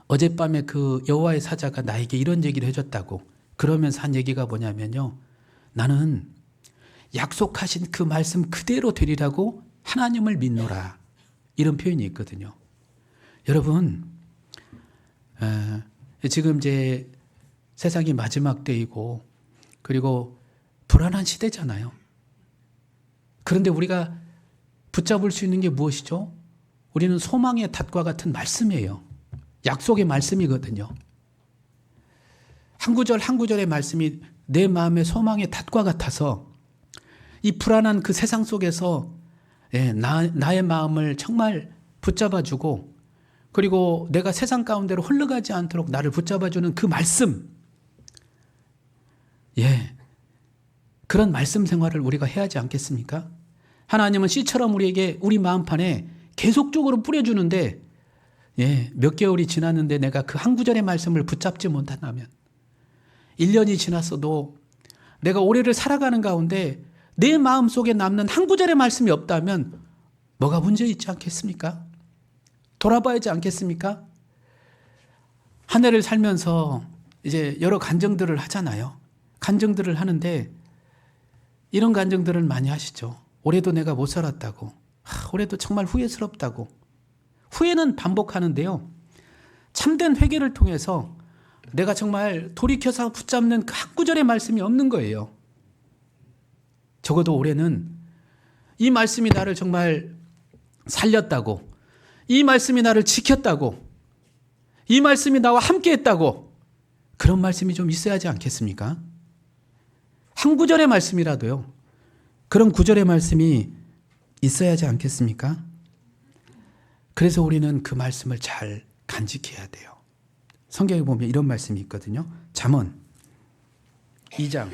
어젯밤에 그 여호와의 사자가 나에게 이런 얘기를 해줬다고. 그러면서 한 얘기가 뭐냐면요. 나는 약속하신 그 말씀 그대로 되리라고 하나님을 믿노라. 이런 표현이 있거든요. 여러분, 지금 이제 세상이 마지막 때이고 그리고 불안한 시대잖아요. 그런데 우리가 붙잡을 수 있는 게 무엇이죠? 우리는 소망의 닷과 같은 말씀이에요. 약속의 말씀이거든요. 한 구절 한 구절의 말씀이 내 마음의 소망의 닷과 같아서 이 불안한 그 세상 속에서 나의 마음을 정말 붙잡아주고 그리고 내가 세상 가운데로 흘러가지 않도록 나를 붙잡아주는 그 말씀, 그런 말씀 생활을 우리가 해야 하지 않겠습니까? 하나님은 씨처럼 우리에게 우리 마음판에 계속적으로 뿌려주는데 몇 개월이 지났는데 내가 그 한 구절의 말씀을 붙잡지 못한다면 1년이 지났어도 내가 올해를 살아가는 가운데 내 마음속에 남는 한 구절의 말씀이 없다면 뭐가 문제 있지 않겠습니까? 돌아봐야지 않겠습니까? 한 해를 살면서 이제 여러 간증들을 하잖아요. 간증들을 하는데 이런 간증들을 많이 하시죠. 올해도 내가 못 살았다고. 올해도 정말 후회스럽다고. 후회는 반복하는데요. 참된 회개를 통해서 내가 정말 돌이켜서 붙잡는 그 한 구절의 말씀이 없는 거예요. 적어도 올해는 이 말씀이 나를 정말 살렸다고, 이 말씀이 나를 지켰다고, 이 말씀이 나와 함께 했다고, 그런 말씀이 좀 있어야 하지 않겠습니까? 한 구절의 말씀이라도요. 그런 구절의 말씀이 있어야 하지 않겠습니까? 그래서 우리는 그 말씀을 잘 간직해야 돼요. 성경에 보면 이런 말씀이 있거든요. 잠언 2장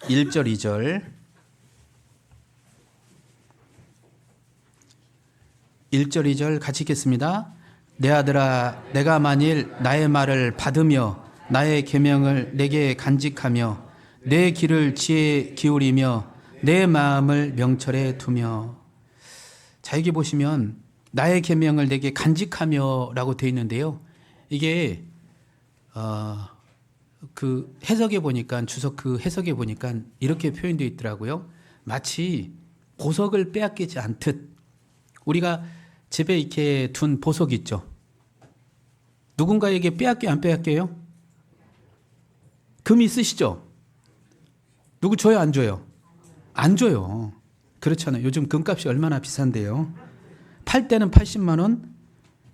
1절 2절 1절 2절 같이 읽겠습니다. 내 아들아 내가 만일 나의 말을 받으며 나의 계명을 내게 간직하며 내 귀를 지혜에 기울이며 내 마음을 명철에 두며. 자, 여기 보시면 나의 계명을 내게 간직하며 라고 되어 있는데요. 이게 그 해석에 보니까 주석 그 해석에 보니까 이렇게 표현되어 있더라고요. 마치 보석을 빼앗기지 않듯. 우리가 집에 이렇게 둔 보석 있죠. 누군가에게 빼앗겨요, 안 빼앗겨요? 금 있으시죠? 누구 줘요, 안 줘요? 안 줘요. 그렇잖아요. 요즘 금값이 얼마나 비싼데요. 팔 때는 80만 원,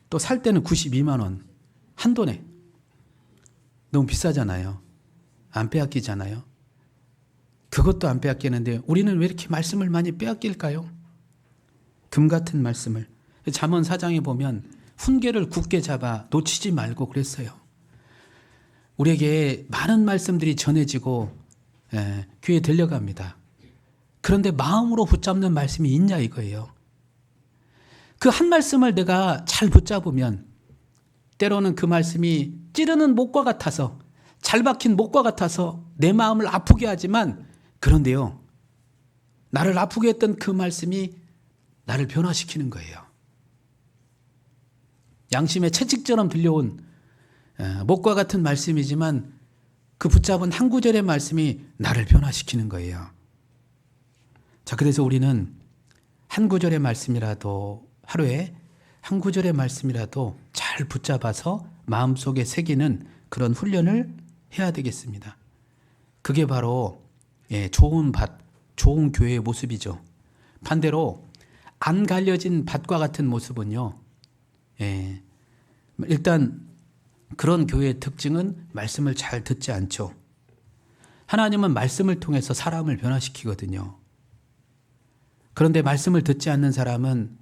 또 살 때는 92만 원. 한돈에. 너무 비싸잖아요. 안 빼앗기잖아요. 그것도 안 빼앗기는데 우리는 왜 이렇게 말씀을 많이 빼앗길까요? 금 같은 말씀을. 잠언 4장에 보면 훈계를 굳게 잡아 놓치지 말고 그랬어요. 우리에게 많은 말씀들이 전해지고 귀에 들려갑니다. 그런데 마음으로 붙잡는 말씀이 있냐 이거예요. 그 한 말씀을 내가 잘 붙잡으면 때로는 그 말씀이 찌르는 목과 같아서 잘 박힌 목과 같아서 내 마음을 아프게 하지만 그런데요. 나를 아프게 했던 그 말씀이 나를 변화시키는 거예요. 양심의 채찍처럼 들려온 목과 같은 말씀이지만 그 붙잡은 한 구절의 말씀이 나를 변화시키는 거예요. 자, 그래서 우리는 한 구절의 말씀이라도 하루에 한 구절의 말씀이라도 잘 붙잡아서 마음속에 새기는 그런 훈련을 해야 되겠습니다. 그게 바로 좋은 밭, 좋은 교회의 모습이죠. 반대로 안 갈려진 밭과 같은 모습은요. 일단 그런 교회의 특징은 말씀을 잘 듣지 않죠. 하나님은 말씀을 통해서 사람을 변화시키거든요. 그런데 말씀을 듣지 않는 사람은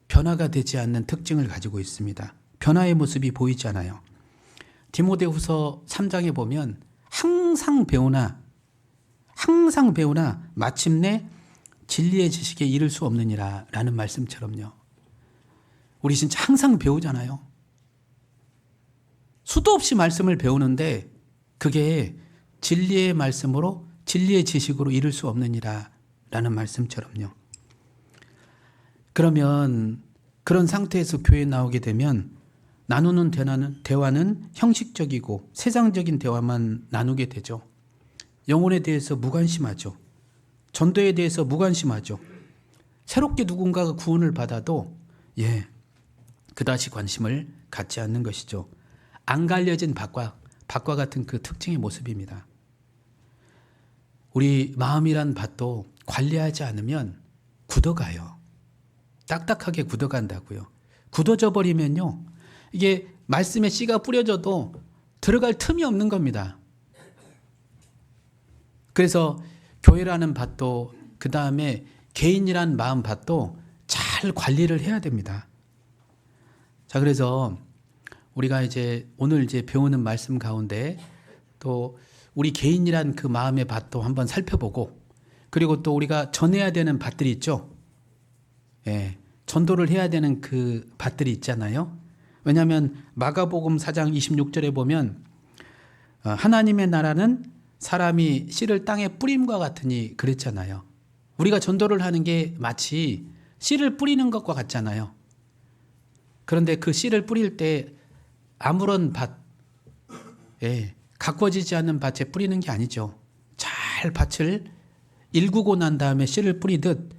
변화가 되지 않는 특징을 가지고 있습니다. 변화의 모습이 보이잖아요. 디모데후서 3장에 보면 항상 배우나 마침내 진리의 지식에 이를 수 없느니라 라는 말씀처럼요. 우리 진짜 항상 배우잖아요. 수도 없이 말씀을 배우는데 그게 진리의 말씀으로 진리의 지식으로 이룰 수 없느니라 라는 말씀처럼요. 그러면 그런 상태에서 교회에 나오게 되면 나누는 대화는 형식적이고 세상적인 대화만 나누게 되죠. 영혼에 대해서 무관심하죠. 전도에 대해서 무관심하죠. 새롭게 누군가가 구원을 받아도 그다지 관심을 갖지 않는 것이죠. 안 갈려진 밭과 같은 그 특징의 모습입니다. 우리 마음이란 밭도 관리하지 않으면 굳어가요. 딱딱하게 굳어간다고요. 굳어져 버리면요, 이게 말씀의 씨가 뿌려져도 들어갈 틈이 없는 겁니다. 그래서 교회라는 밭도, 그 다음에 개인이란 마음 밭도 잘 관리를 해야 됩니다. 자, 그래서 우리가 오늘 배우는 말씀 가운데 또 우리 개인이란 그 마음의 밭도 한번 살펴보고, 그리고 또 우리가 전해야 되는 밭들이 있죠. 전도를 해야 되는 그 밭들이 있잖아요. 왜냐하면 마가복음 4장 26절에 보면 하나님의 나라는 사람이 씨를 땅에 뿌림과 같으니 그랬잖아요. 우리가 전도를 하는 게 마치 씨를 뿌리는 것과 같잖아요. 그런데 그 씨를 뿌릴 때 아무런 가꿔지지 않는 밭에 뿌리는 게 아니죠. 잘 밭을 일구고 난 다음에 씨를 뿌리듯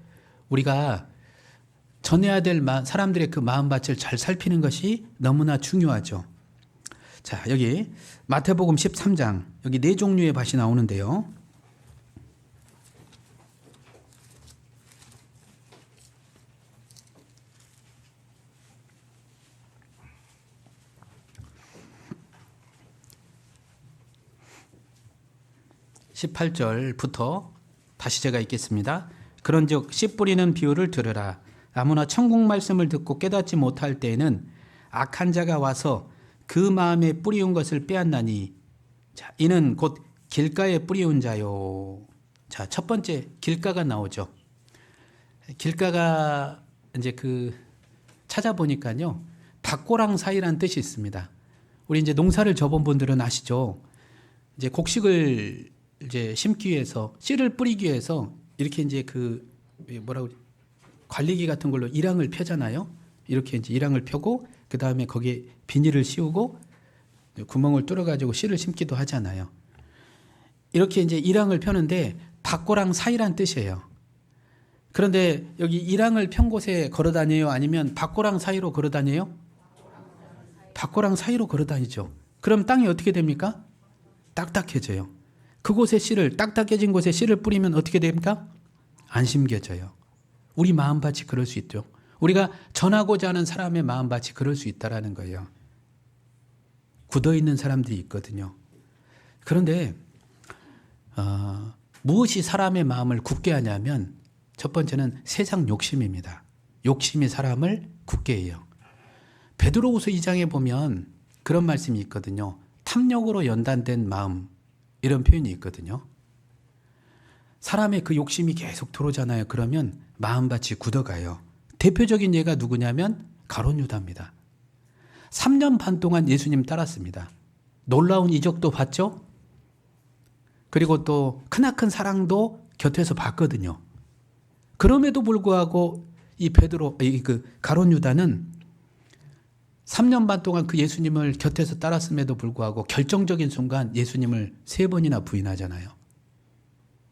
우리가 전해야 될 사람들의 그 마음밭을 잘 살피는 것이 너무나 중요하죠. 자, 여기 마태복음 13장, 여기 네 종류의 밭이 나오는데요. (18절부터) 다시 제가 읽겠습니다. 그런즉 씨 뿌리는 비유를 들으라. 아무나 천국 말씀을 듣고 깨닫지 못할 때에는 악한 자가 와서 그 마음에 뿌리운 것을 빼앗나니, 자, 이는 곧 길가에 뿌리운 자요. 자, 첫 번째 길가가 나오죠. 길가가 찾아보니까요, 밭고랑 사이라는 뜻이 있습니다. 우리 농사를 접은 분들은 아시죠? 곡식을 심기 위해서, 씨를 뿌리기 위해서 이렇게 관리기 같은 걸로 이랑을 펴잖아요. 이렇게 이랑을 펴고 그 다음에 거기에 비닐을 씌우고 구멍을 뚫어가지고 씨를 심기도 하잖아요. 이렇게 이랑을 펴는데 밭고랑 사이란 뜻이에요. 그런데 여기 이랑을 편 곳에 걸어 다녀요? 아니면 밭고랑 사이로 걸어 다녀요? 밭고랑 사이로 걸어 다니죠. 그럼 땅이 어떻게 됩니까? 딱딱해져요. 그곳에 딱딱해진 곳에 씨를 뿌리면 어떻게 됩니까? 안 심겨져요. 우리 마음밭이 그럴 수 있죠. 우리가 전하고자 하는 사람의 마음밭이 그럴 수 있다라는 거예요. 굳어있는 사람들이 있거든요. 그런데 무엇이 사람의 마음을 굳게 하냐면 첫 번째는 세상 욕심입니다. 욕심이 사람을 굳게 해요. 베드로후서 2장에 보면 그런 말씀이 있거든요. 탐욕으로 연단된 마음, 이런 표현이 있거든요. 사람의 그 욕심이 계속 들어오잖아요. 그러면 마음밭이 굳어가요. 대표적인 예가 누구냐면 가룟 유다입니다. 3년 반 동안 예수님 따랐습니다. 놀라운 이적도 봤죠. 그리고 또 크나큰 사랑도 곁에서 봤거든요. 그럼에도 불구하고 가룟 유다는 3년 반 동안 그 예수님을 곁에서 따랐음에도 불구하고 결정적인 순간 예수님을 3번이나 부인하잖아요.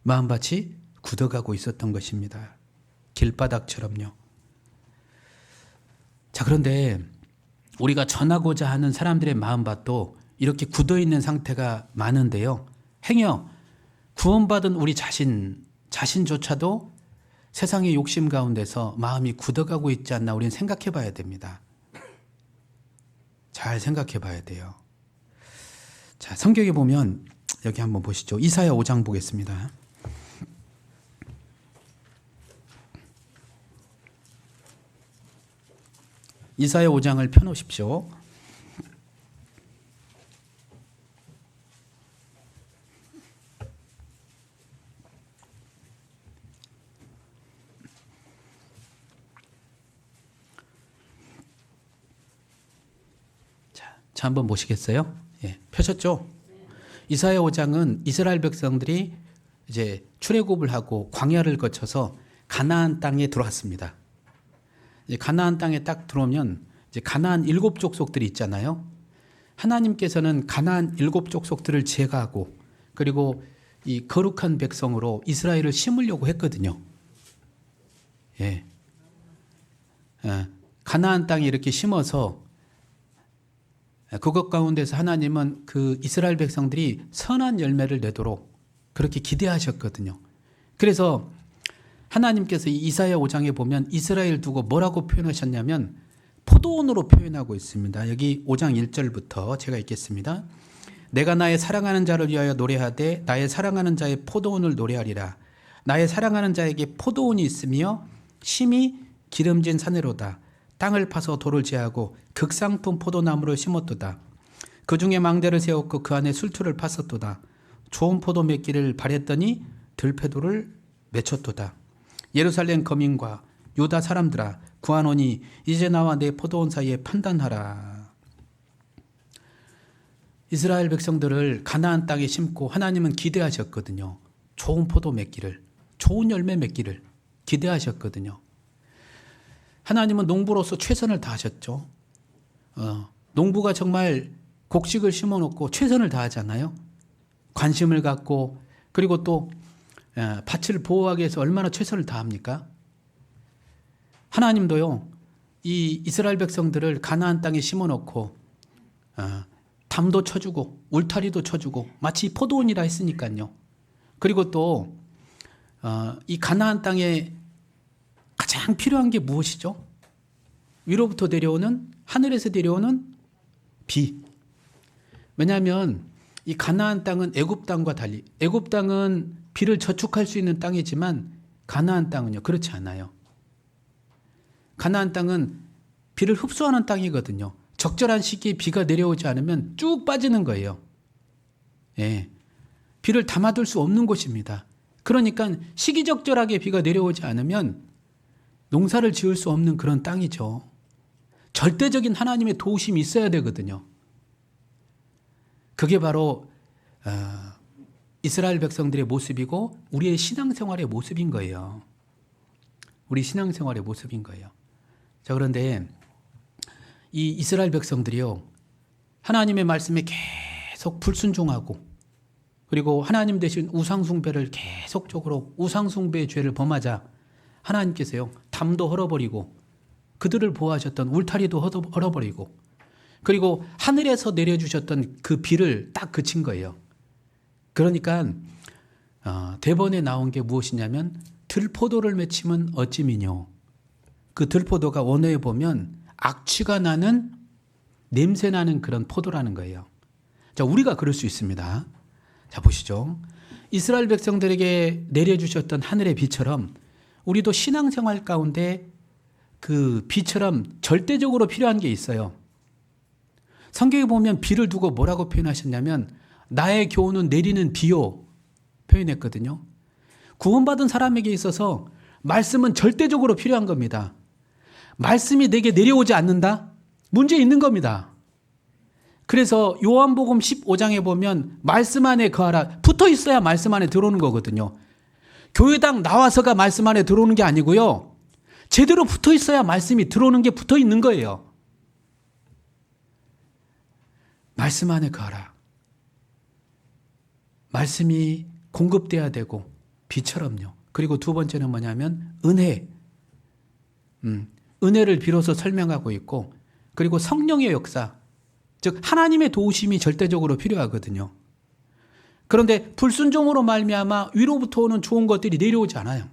마음밭이 굳어가고 있었던 것입니다. 길바닥처럼요. 자, 그런데 우리가 전하고자 하는 사람들의 마음밭도 이렇게 굳어있는 상태가 많은데요. 행여 구원받은 우리 자신조차도 세상의 욕심 가운데서 마음이 굳어가고 있지 않나 우리는 생각해 봐야 됩니다. 잘 생각해 봐야 돼요. 자, 성경에 보면 여기 한번 보시죠. 이사야 5장 보겠습니다. 이사야 5장을 펴놓으십시오. 저 한번 보시겠어요? 예, 펴셨죠? 이사야 5장은 이스라엘 백성들이 이제 출애굽을 하고 광야를 거쳐서 가나안 땅에 들어왔습니다. 이제 가나안 땅에 딱 들어오면 이제 가나안 7족속들이 있잖아요. 하나님께서는 가나안 7족속들을 제거하고 그리고 이 거룩한 백성으로 이스라엘을 심으려고 했거든요. 예. 가나안 땅에 이렇게 심어서 그것 가운데서 하나님은 그 이스라엘 백성들이 선한 열매를 내도록 그렇게 기대하셨거든요. 그래서 하나님께서 이 이사야 5장에 보면 이스라엘 두고 뭐라고 표현하셨냐면 포도원으로 표현하고 있습니다. 여기 5장 1절부터 제가 읽겠습니다. 내가 나의 사랑하는 자를 위하여 노래하되 나의 사랑하는 자의 포도원을 노래하리라. 나의 사랑하는 자에게 포도원이 있으며 심히 기름진 산으로다. 땅을 파서 돌을 제하고 극상품 포도나무를 심었도다. 그 중에 망대를 세웠고 그 안에 술투를 팠었도다. 좋은 포도 맺기를 바랬더니 들패도를 맺혔도다. 예루살렘 거민과 유다 사람들아 구하노니 이제 나와 내 포도원 사이에 판단하라. 이스라엘 백성들을 가나안 땅에 심고 하나님은 기대하셨거든요. 좋은 포도 맺기를, 좋은 열매 맺기를 기대하셨거든요. 하나님은 농부로서 최선을 다하셨죠. 농부가 정말 곡식을 심어놓고 최선을 다하잖아요. 관심을 갖고 그리고 또 밭을 보호하기 위해서 얼마나 최선을 다합니까? 하나님도요. 이 이스라엘 백성들을 가나안 땅에 심어놓고 담도 쳐주고 울타리도 쳐주고 마치 포도원이라 했으니까요. 그리고 또 이 가나안 땅에 가장 필요한 게 무엇이죠? 위로부터 내려오는 하늘에서 내려오는 비. 왜냐하면 이 가나안 땅은 애굽 땅과 달리 애굽 땅은 비를 저축할 수 있는 땅이지만 가나안 땅은요 그렇지 않아요. 가나안 땅은 비를 흡수하는 땅이거든요. 적절한 시기에 비가 내려오지 않으면 쭉 빠지는 거예요. 예, 비를 담아둘 수 없는 곳입니다. 그러니까 시기적절하게 비가 내려오지 않으면 농사를 지을 수 없는 그런 땅이죠. 절대적인 하나님의 도우심이 있어야 되거든요. 그게 바로 이스라엘 백성들의 모습이고 우리의 신앙생활의 모습인 거예요. 우리 신앙생활의 모습인 거예요. 자, 그런데 이 이스라엘 백성들이요. 하나님의 말씀에 계속 불순종하고 그리고 하나님 대신 우상숭배를 계속적으로 우상숭배의 죄를 범하자 하나님께서요. 담도 헐어버리고 그들을 보호하셨던 울타리도 헐어버리고 그리고 하늘에서 내려주셨던 그 비를 딱 그친 거예요. 그러니까 대본에 나온 게 무엇이냐면 들포도를 맺히면 어찌미뇨. 그 들포도가 원어에 보면 악취가 나는 냄새 나는 그런 포도라는 거예요. 자, 우리가 그럴 수 있습니다. 자, 보시죠. 이스라엘 백성들에게 내려주셨던 하늘의 비처럼 우리도 신앙생활 가운데 그 비처럼 절대적으로 필요한 게 있어요. 성경에 보면 비를 두고 뭐라고 표현하셨냐면 나의 교훈은 내리는 비요 표현했거든요. 구원받은 사람에게 있어서 말씀은 절대적으로 필요한 겁니다. 말씀이 내게 내려오지 않는다? 문제 있는 겁니다. 그래서 요한복음 15장에 보면 말씀 안에 거하라. 붙어 있어야 말씀 안에 들어오는 거거든요. 교회당 나와서가 말씀 안에 들어오는 게 아니고요. 제대로 붙어 있어야 말씀이 들어오는 게 붙어 있는 거예요. 말씀 안에 거하라. 말씀이 공급돼야 되고 비처럼요. 그리고 두 번째는 뭐냐면 은혜. 은혜를 비로소 설명하고 있고 그리고 성령의 역사. 즉 하나님의 도우심이 절대적으로 필요하거든요. 그런데 불순종으로 말미암아 위로부터 오는 좋은 것들이 내려오지 않아요.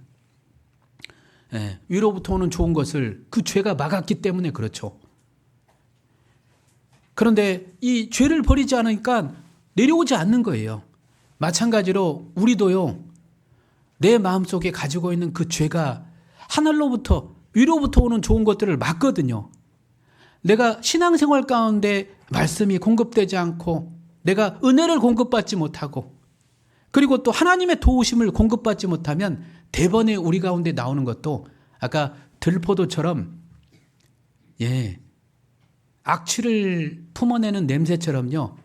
예, 위로부터 오는 좋은 것을 그 죄가 막았기 때문에 그렇죠. 그런데 이 죄를 버리지 않으니까 내려오지 않는 거예요. 마찬가지로 우리도요. 내 마음속에 가지고 있는 그 죄가 하늘로부터 위로부터 오는 좋은 것들을 막거든요. 내가 신앙생활 가운데 말씀이 공급되지 않고 내가 은혜를 공급받지 못하고 그리고 또 하나님의 도우심을 공급받지 못하면 대번에 우리 가운데 나오는 것도 아까 들포도처럼 악취를 품어내는 냄새처럼요.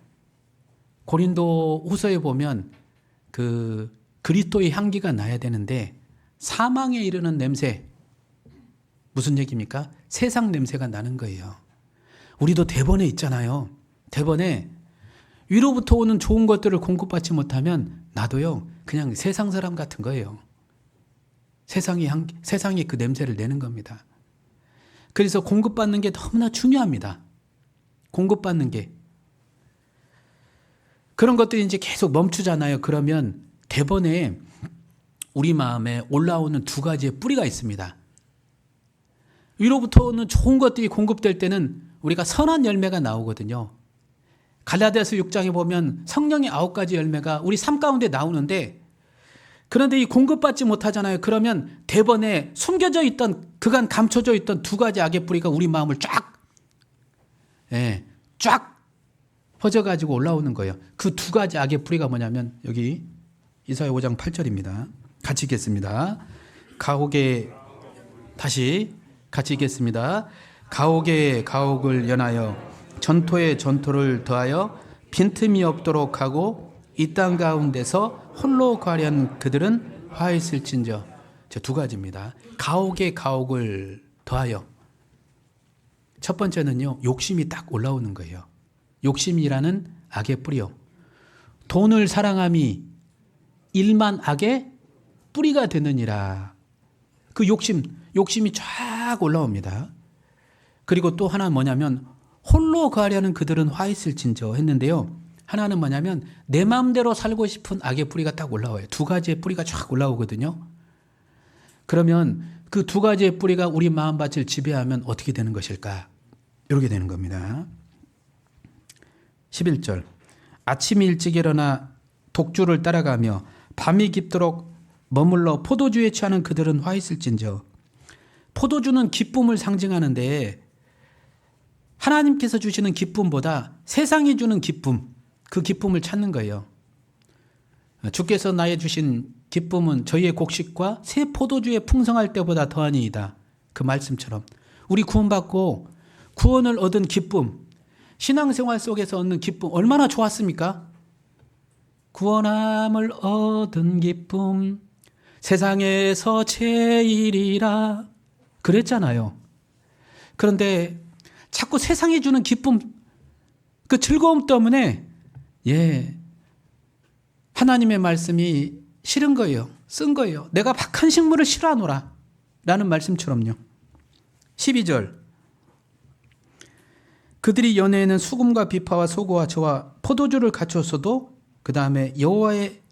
고린도 후서에 보면 그 그리스도의 향기가 나야 되는데 사망에 이르는 냄새, 무슨 얘기입니까? 세상 냄새가 나는 거예요. 우리도 대번에 있잖아요. 대번에 위로부터 오는 좋은 것들을 공급받지 못하면 나도요, 그냥 세상 사람 같은 거예요. 세상이 그 냄새를 내는 겁니다. 그래서 공급받는 게 너무나 중요합니다. 공급받는 게. 그런 것들이 이제 계속 멈추잖아요. 그러면 대번에 우리 마음에 올라오는 두 가지의 뿌리가 있습니다. 위로부터 오는 좋은 것들이 공급될 때는 우리가 선한 열매가 나오거든요. 갈라디아서 6장에 보면 성령의 9가지 열매가 우리 삶 가운데 나오는데, 그런데 이 공급받지 못하잖아요. 그러면 대번에 숨겨져 있던, 그간 감춰져 있던 두 가지 악의 뿌리가 우리 마음을 쫙 퍼져가지고 올라오는 거예요. 그 두 가지 악의 뿌리가 뭐냐면 여기 이사야 5장 8절입니다. 같이 읽겠습니다. 다시 같이 읽겠습니다. 가옥에 가옥을 연하여 전토에 전토를 더하여 빈틈이 없도록 하고 이 땅 가운데서 홀로 거하려는 그들은 화 있을진저. 저 두 가지입니다. 가옥에 가옥을 더하여. 첫 번째는요, 욕심이 딱 올라오는 거예요. 욕심이라는 악의 뿌리요. 돈을 사랑함이 일만 악의 뿌리가 되느니라. 그 욕심이 쫙 올라옵니다. 그리고 또 하나는 뭐냐면 홀로 거하려는 그들은 화 있을진저 했는데요. 하나는 뭐냐면 내 마음대로 살고 싶은 악의 뿌리가 딱 올라와요. 두 가지의 뿌리가 쫙 올라오거든요. 그러면 그 두 가지의 뿌리가 우리 마음밭을 지배하면 어떻게 되는 것일까? 이렇게 되는 겁니다. 11절. 아침이 일찍 일어나 독주를 따라가며 밤이 깊도록 머물러 포도주에 취하는 그들은 화 있을진저. 포도주는 기쁨을 상징하는데 하나님께서 주시는 기쁨보다 세상이 주는 기쁨, 그 기쁨을 찾는 거예요. 주께서 나에 주신 기쁨은 저희의 곡식과 새 포도주에 풍성할 때보다 더하니이다. 그 말씀처럼 우리 구원받고 구원을 얻은 기쁨, 신앙생활 속에서 얻는 기쁨 얼마나 좋았습니까? 구원함을 얻은 기쁨 세상에서 제일이라 그랬잖아요. 그런데 자꾸 세상이 주는 기쁨, 그 즐거움 때문에 하나님의 말씀이 싫은 거예요. 쓴 거예요. 내가 박한 식물을 싫어하노라 라는 말씀처럼요. 12절. 그들이 연애에는 수금과 비파와 소고와 저와 포도주를 갖췄어도 그 다음에 여호와의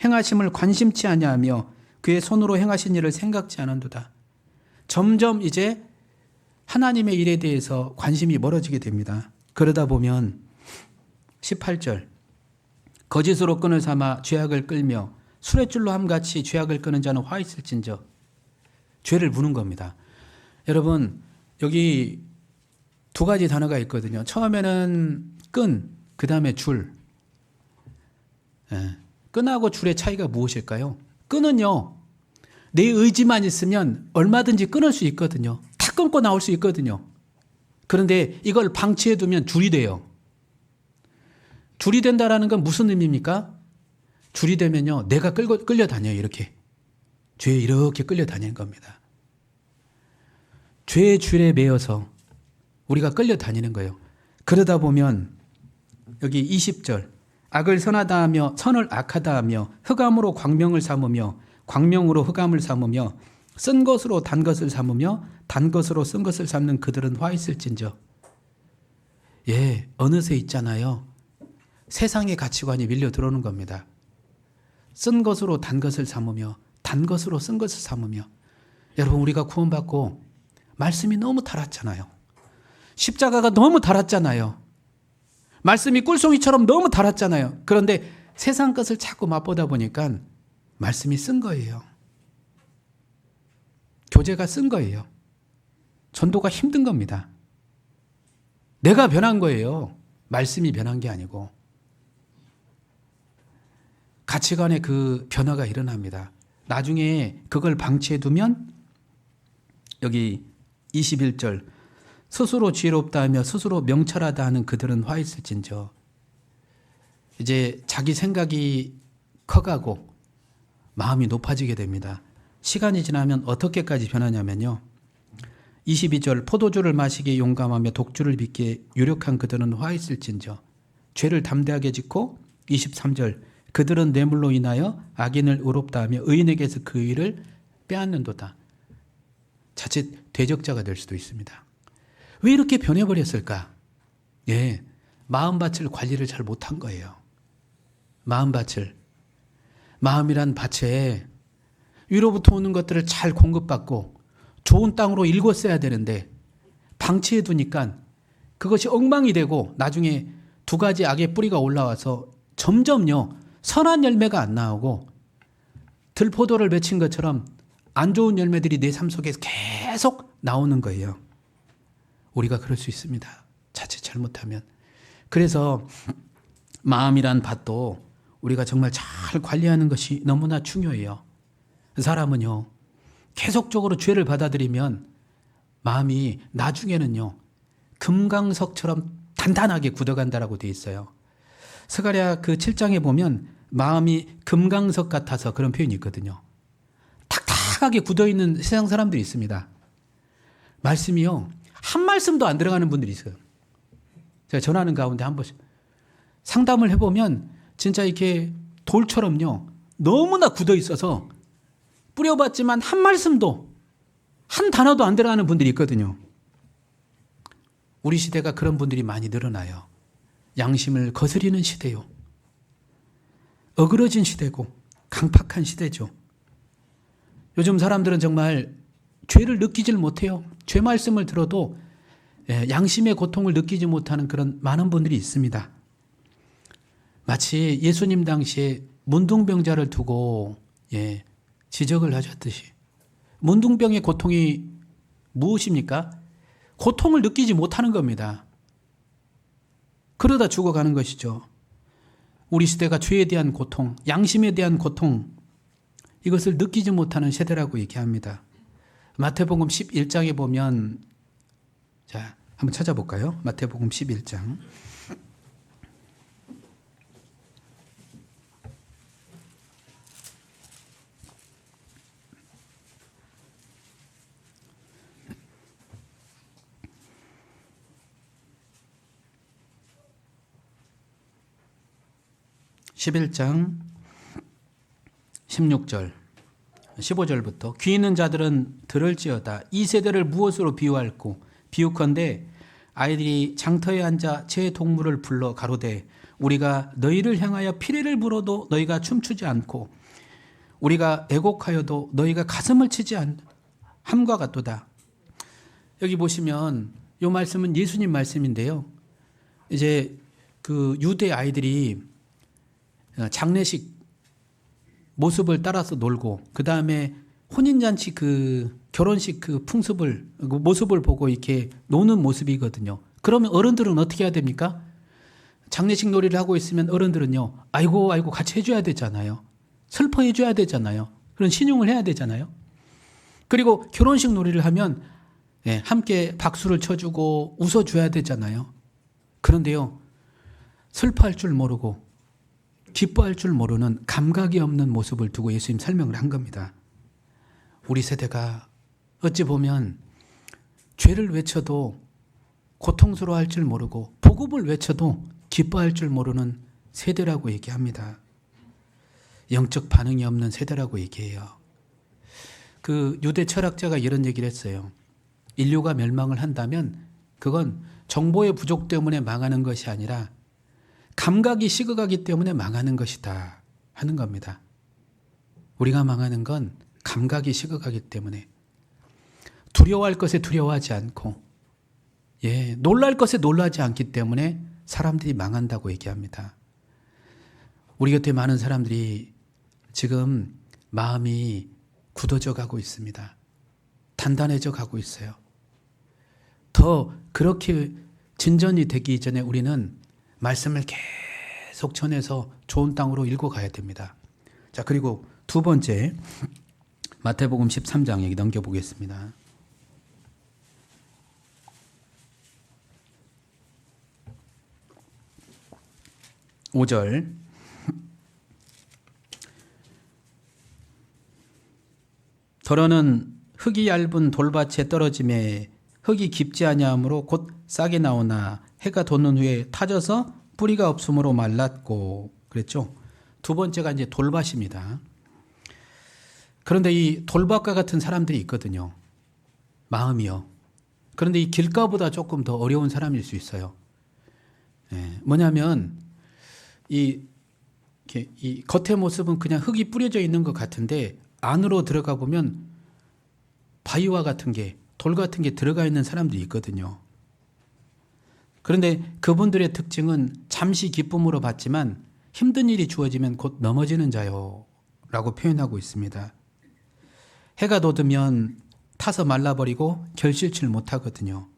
행하심을 관심치 아니하며 그의 손으로 행하신 일을 생각지 않은도다. 점점 이제 하나님의 일에 대해서 관심이 멀어지게 됩니다. 그러다 보면 18절. 거짓으로 끈을 삼아 죄악을 끌며 수레줄로 함같이 죄악을 끄는 자는 화 있을진저. 죄를 무는 겁니다. 여러분, 여기 두 가지 단어가 있거든요. 처음에는 끈, 그 다음에 줄. 끈하고 줄의 차이가 무엇일까요? 끈은요, 내 의지만 있으면 얼마든지 끊을 수 있거든요. 탁 끊고 나올 수 있거든요. 그런데 이걸 방치해 두면 줄이 돼요. 줄이 된다라는 건 무슨 의미입니까? 줄이 되면요, 내가 끌려다녀요. 이렇게. 죄에 이렇게 끌려다니는 겁니다. 죄의 줄에 매여서 우리가 끌려다니는 거예요. 그러다 보면 여기 20절. 악을 선하다 하며 선을 악하다 하며 흑암으로 광명을 삼으며 광명으로 흑암을 삼으며 쓴 것으로 단 것을 삼으며 단 것으로 쓴 것을 삼는 그들은 화 있을진저. 어느새 있잖아요. 세상의 가치관이 밀려 들어오는 겁니다. 쓴 것으로 단 것을 삼으며 단 것으로 쓴 것을 삼으며. 여러분, 우리가 구원받고 말씀이 너무 달았잖아요. 십자가가 너무 달았잖아요. 말씀이 꿀송이처럼 너무 달았잖아요. 그런데 세상 것을 자꾸 맛보다 보니까 말씀이 쓴 거예요. 교제가 쓴 거예요. 전도가 힘든 겁니다. 내가 변한 거예요. 말씀이 변한 게 아니고. 가치관의 그 변화가 일어납니다. 나중에 그걸 방치해 두면 여기 21절. 스스로 지혜롭다 하며 스스로 명철하다 하는 그들은 화 있을진저. 이제 자기 생각이 커가고 마음이 높아지게 됩니다. 시간이 지나면 어떻게까지 변하냐면요. 22절 포도주를 마시기에 용감하며 독주를 빚기에 유력한 그들은 화 있을진저. 죄를 담대하게 짓고 23절 그들은 뇌물로 인하여 악인을 의롭다 하며 의인에게서 그 의를 빼앗는도다. 자칫 대적자가 될 수도 있습니다. 왜 이렇게 변해버렸을까? 예, 마음밭을 관리를 잘 못한 거예요. 마음밭을. 마음이란 밭에 위로부터 오는 것들을 잘 공급받고 좋은 땅으로 일궜어야 되는데 방치해 두니까 그것이 엉망이 되고 나중에 두 가지 악의 뿌리가 올라와서 점점요 선한 열매가 안 나오고 들포도를 맺힌 것처럼 안 좋은 열매들이 내 삶 속에서 계속 나오는 거예요. 우리가 그럴 수 있습니다. 자칫 잘못하면. 그래서 마음이란 밭도 우리가 정말 잘 관리하는 것이 너무나 중요해요. 사람은요 계속적으로 죄를 받아들이면 마음이 나중에는요 금강석처럼 단단하게 굳어간다라고 되어 있어요. 스가랴 그 7장에 보면 마음이 금강석 같아서 그런 표현이 있거든요. 탁탁하게 굳어있는 세상 사람들이 있습니다. 말씀이요 한 말씀도 안 들어가는 분들이 있어요. 제가 전하는 가운데 한 번씩 상담을 해보면 진짜 이렇게 돌처럼요 너무나 굳어있어서 뿌려봤지만 한 말씀도 한 단어도 안 들어가는 분들이 있거든요. 우리 시대가 그런 분들이 많이 늘어나요. 양심을 거스리는 시대요. 어그러진 시대고 강팍한 시대죠. 요즘 사람들은 정말 죄를 느끼질 못해요. 죄 말씀을 들어도 양심의 고통을 느끼지 못하는 그런 많은 분들이 있습니다. 마치 예수님 당시에 문둥병자를 두고 지적을 하셨듯이 문둥병의 고통이 무엇입니까? 고통을 느끼지 못하는 겁니다. 그러다 죽어가는 것이죠. 우리 시대가 죄에 대한 고통, 양심에 대한 고통 이것을 느끼지 못하는 세대라고 얘기합니다. 마태복음 11장에 보면 자 한번 찾아볼까요? 마태복음 11장 11장 16절 15절부터 귀 있는 자들은 들을지어다. 이 세대를 무엇으로 비유할꼬? 비유컨대 아이들이 장터에 앉아 제 동물을 불러 가로되 우리가 너희를 향하여 피리를 불어도 너희가 춤추지 않고 우리가 애곡하여도 너희가 가슴을 치지 않함과 같도다. 여기 보시면 이 말씀은 예수님 말씀인데요. 이제 그 유대 아이들이 장례식 모습을 따라서 놀고 그 다음에 혼인잔치 그 결혼식 그 풍습을 그 모습을 보고 이렇게 노는 모습이거든요. 그러면 어른들은 어떻게 해야 됩니까? 장례식 놀이를 하고 있으면 어른들은요 아이고 같이 해줘야 되잖아요. 슬퍼해 줘야 되잖아요. 그런 신용을 해야 되잖아요. 그리고 결혼식 놀이를 하면 함께 박수를 쳐주고 웃어줘야 되잖아요. 그런데요 슬퍼할 줄 모르고 기뻐할 줄 모르는 감각이 없는 모습을 두고 예수님 설명을 한 겁니다. 우리 세대가 어찌 보면 죄를 외쳐도 고통스러워할 줄 모르고 복음을 외쳐도 기뻐할 줄 모르는 세대라고 얘기합니다. 영적 반응이 없는 세대라고 얘기해요. 그 유대 철학자가 이런 얘기를 했어요. 인류가 멸망을 한다면 그건 정보의 부족 때문에 망하는 것이 아니라 감각이 식어가기 때문에 망하는 것이다 하는 겁니다. 우리가 망하는 건 감각이 식어가기 때문에 두려워할 것에 두려워하지 않고 놀랄 것에 놀라지 않기 때문에 사람들이 망한다고 얘기합니다. 우리 곁에 많은 사람들이 지금 마음이 굳어져 가고 있습니다. 단단해져 가고 있어요. 더 그렇게 진전이 되기 전에 우리는 말씀을 계속 전해서 좋은 땅으로 읽어가야 됩니다. 자, 그리고 두 번째 마태복음 13장 얘기 넘겨보겠습니다. 5절. 더러는 흙이 얇은 돌밭에 떨어짐에 흙이 깊지 아니하므로 곧 싹이 나오나 해가 돋는 후에 타져서 뿌리가 없으므로 말랐고 그랬죠. 두 번째가 이제 돌밭입니다. 그런데 이 돌밭과 같은 사람들이 있거든요. 마음이요. 그런데 이 길가보다 조금 더 어려운 사람일 수 있어요. 뭐냐면 이 겉의 모습은 그냥 흙이 뿌려져 있는 것 같은데 안으로 들어가 보면 바위와 같은 게, 돌 같은 게 들어가 있는 사람들이 있거든요. 그런데 그분들의 특징은 잠시 기쁨으로 받지만 힘든 일이 주어지면 곧 넘어지는 자요 라고 표현하고 있습니다. 해가 돋으면 타서 말라버리고 결실치를 못하거든요.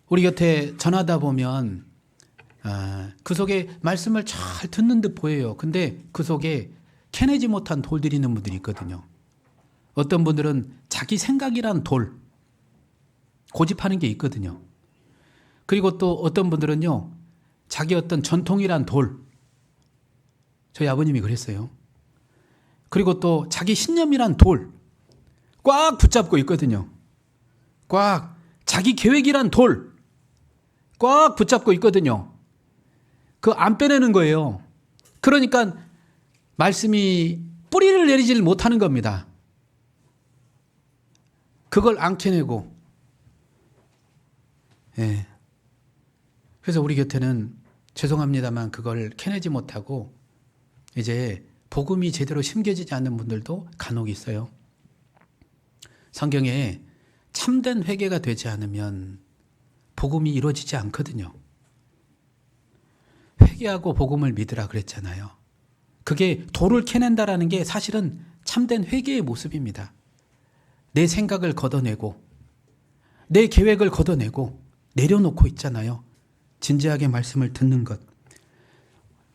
우리 곁에 전하다 보면 그 속에 말씀을 잘 듣는 듯 보여요. 근데 그 속에 캐내지 못한 돌들이 있는 분들이 있거든요. 어떤 분들은 자기 생각이란 돌, 고집하는 게 있거든요. 그리고 또 어떤 분들은요, 자기 어떤 전통이란 돌, 저희 아버님이 그랬어요. 그리고 또 자기 신념이란 돌, 꽉 붙잡고 있거든요. 꽉, 자기 계획이란 돌, 꽉 붙잡고 있거든요. 그거 안 빼내는 거예요. 그러니까 말씀이 뿌리를 내리질 못하는 겁니다. 그걸 안 캐내고. 예. 그래서 우리 곁에는 죄송합니다만 그걸 캐내지 못하고 이제 복음이 제대로 심겨지지 않는 분들도 간혹 있어요. 성경에 참된 회개가 되지 않으면 복음이 이루어지지 않거든요. 회개하고 복음을 믿으라 그랬잖아요. 그게 돌을 캐낸다라는 게 사실은 참된 회개의 모습입니다. 내 생각을 걷어내고 내 계획을 걷어내고 내려놓고 있잖아요. 진지하게 말씀을 듣는 것.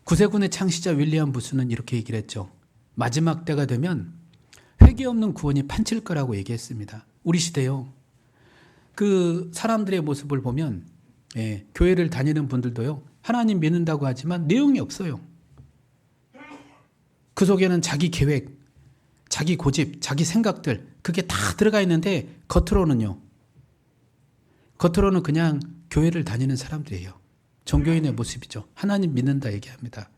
구세군의 창시자 윌리엄 부스는 이렇게 얘기를 했죠. 마지막 때가 되면 회개 없는 구원이 판칠 거라고 얘기했습니다. 우리 시대요. 그 사람들의 모습을 보면 교회를 다니는 분들도요. 하나님 믿는다고 하지만 내용이 없어요. 그 속에는 자기 계획, 자기 고집, 자기 생각들 그게 다 들어가 있는데 겉으로는 그냥 교회를 다니는 사람들이에요. 종교인의 모습이죠. 하나님 믿는다 얘기합니다.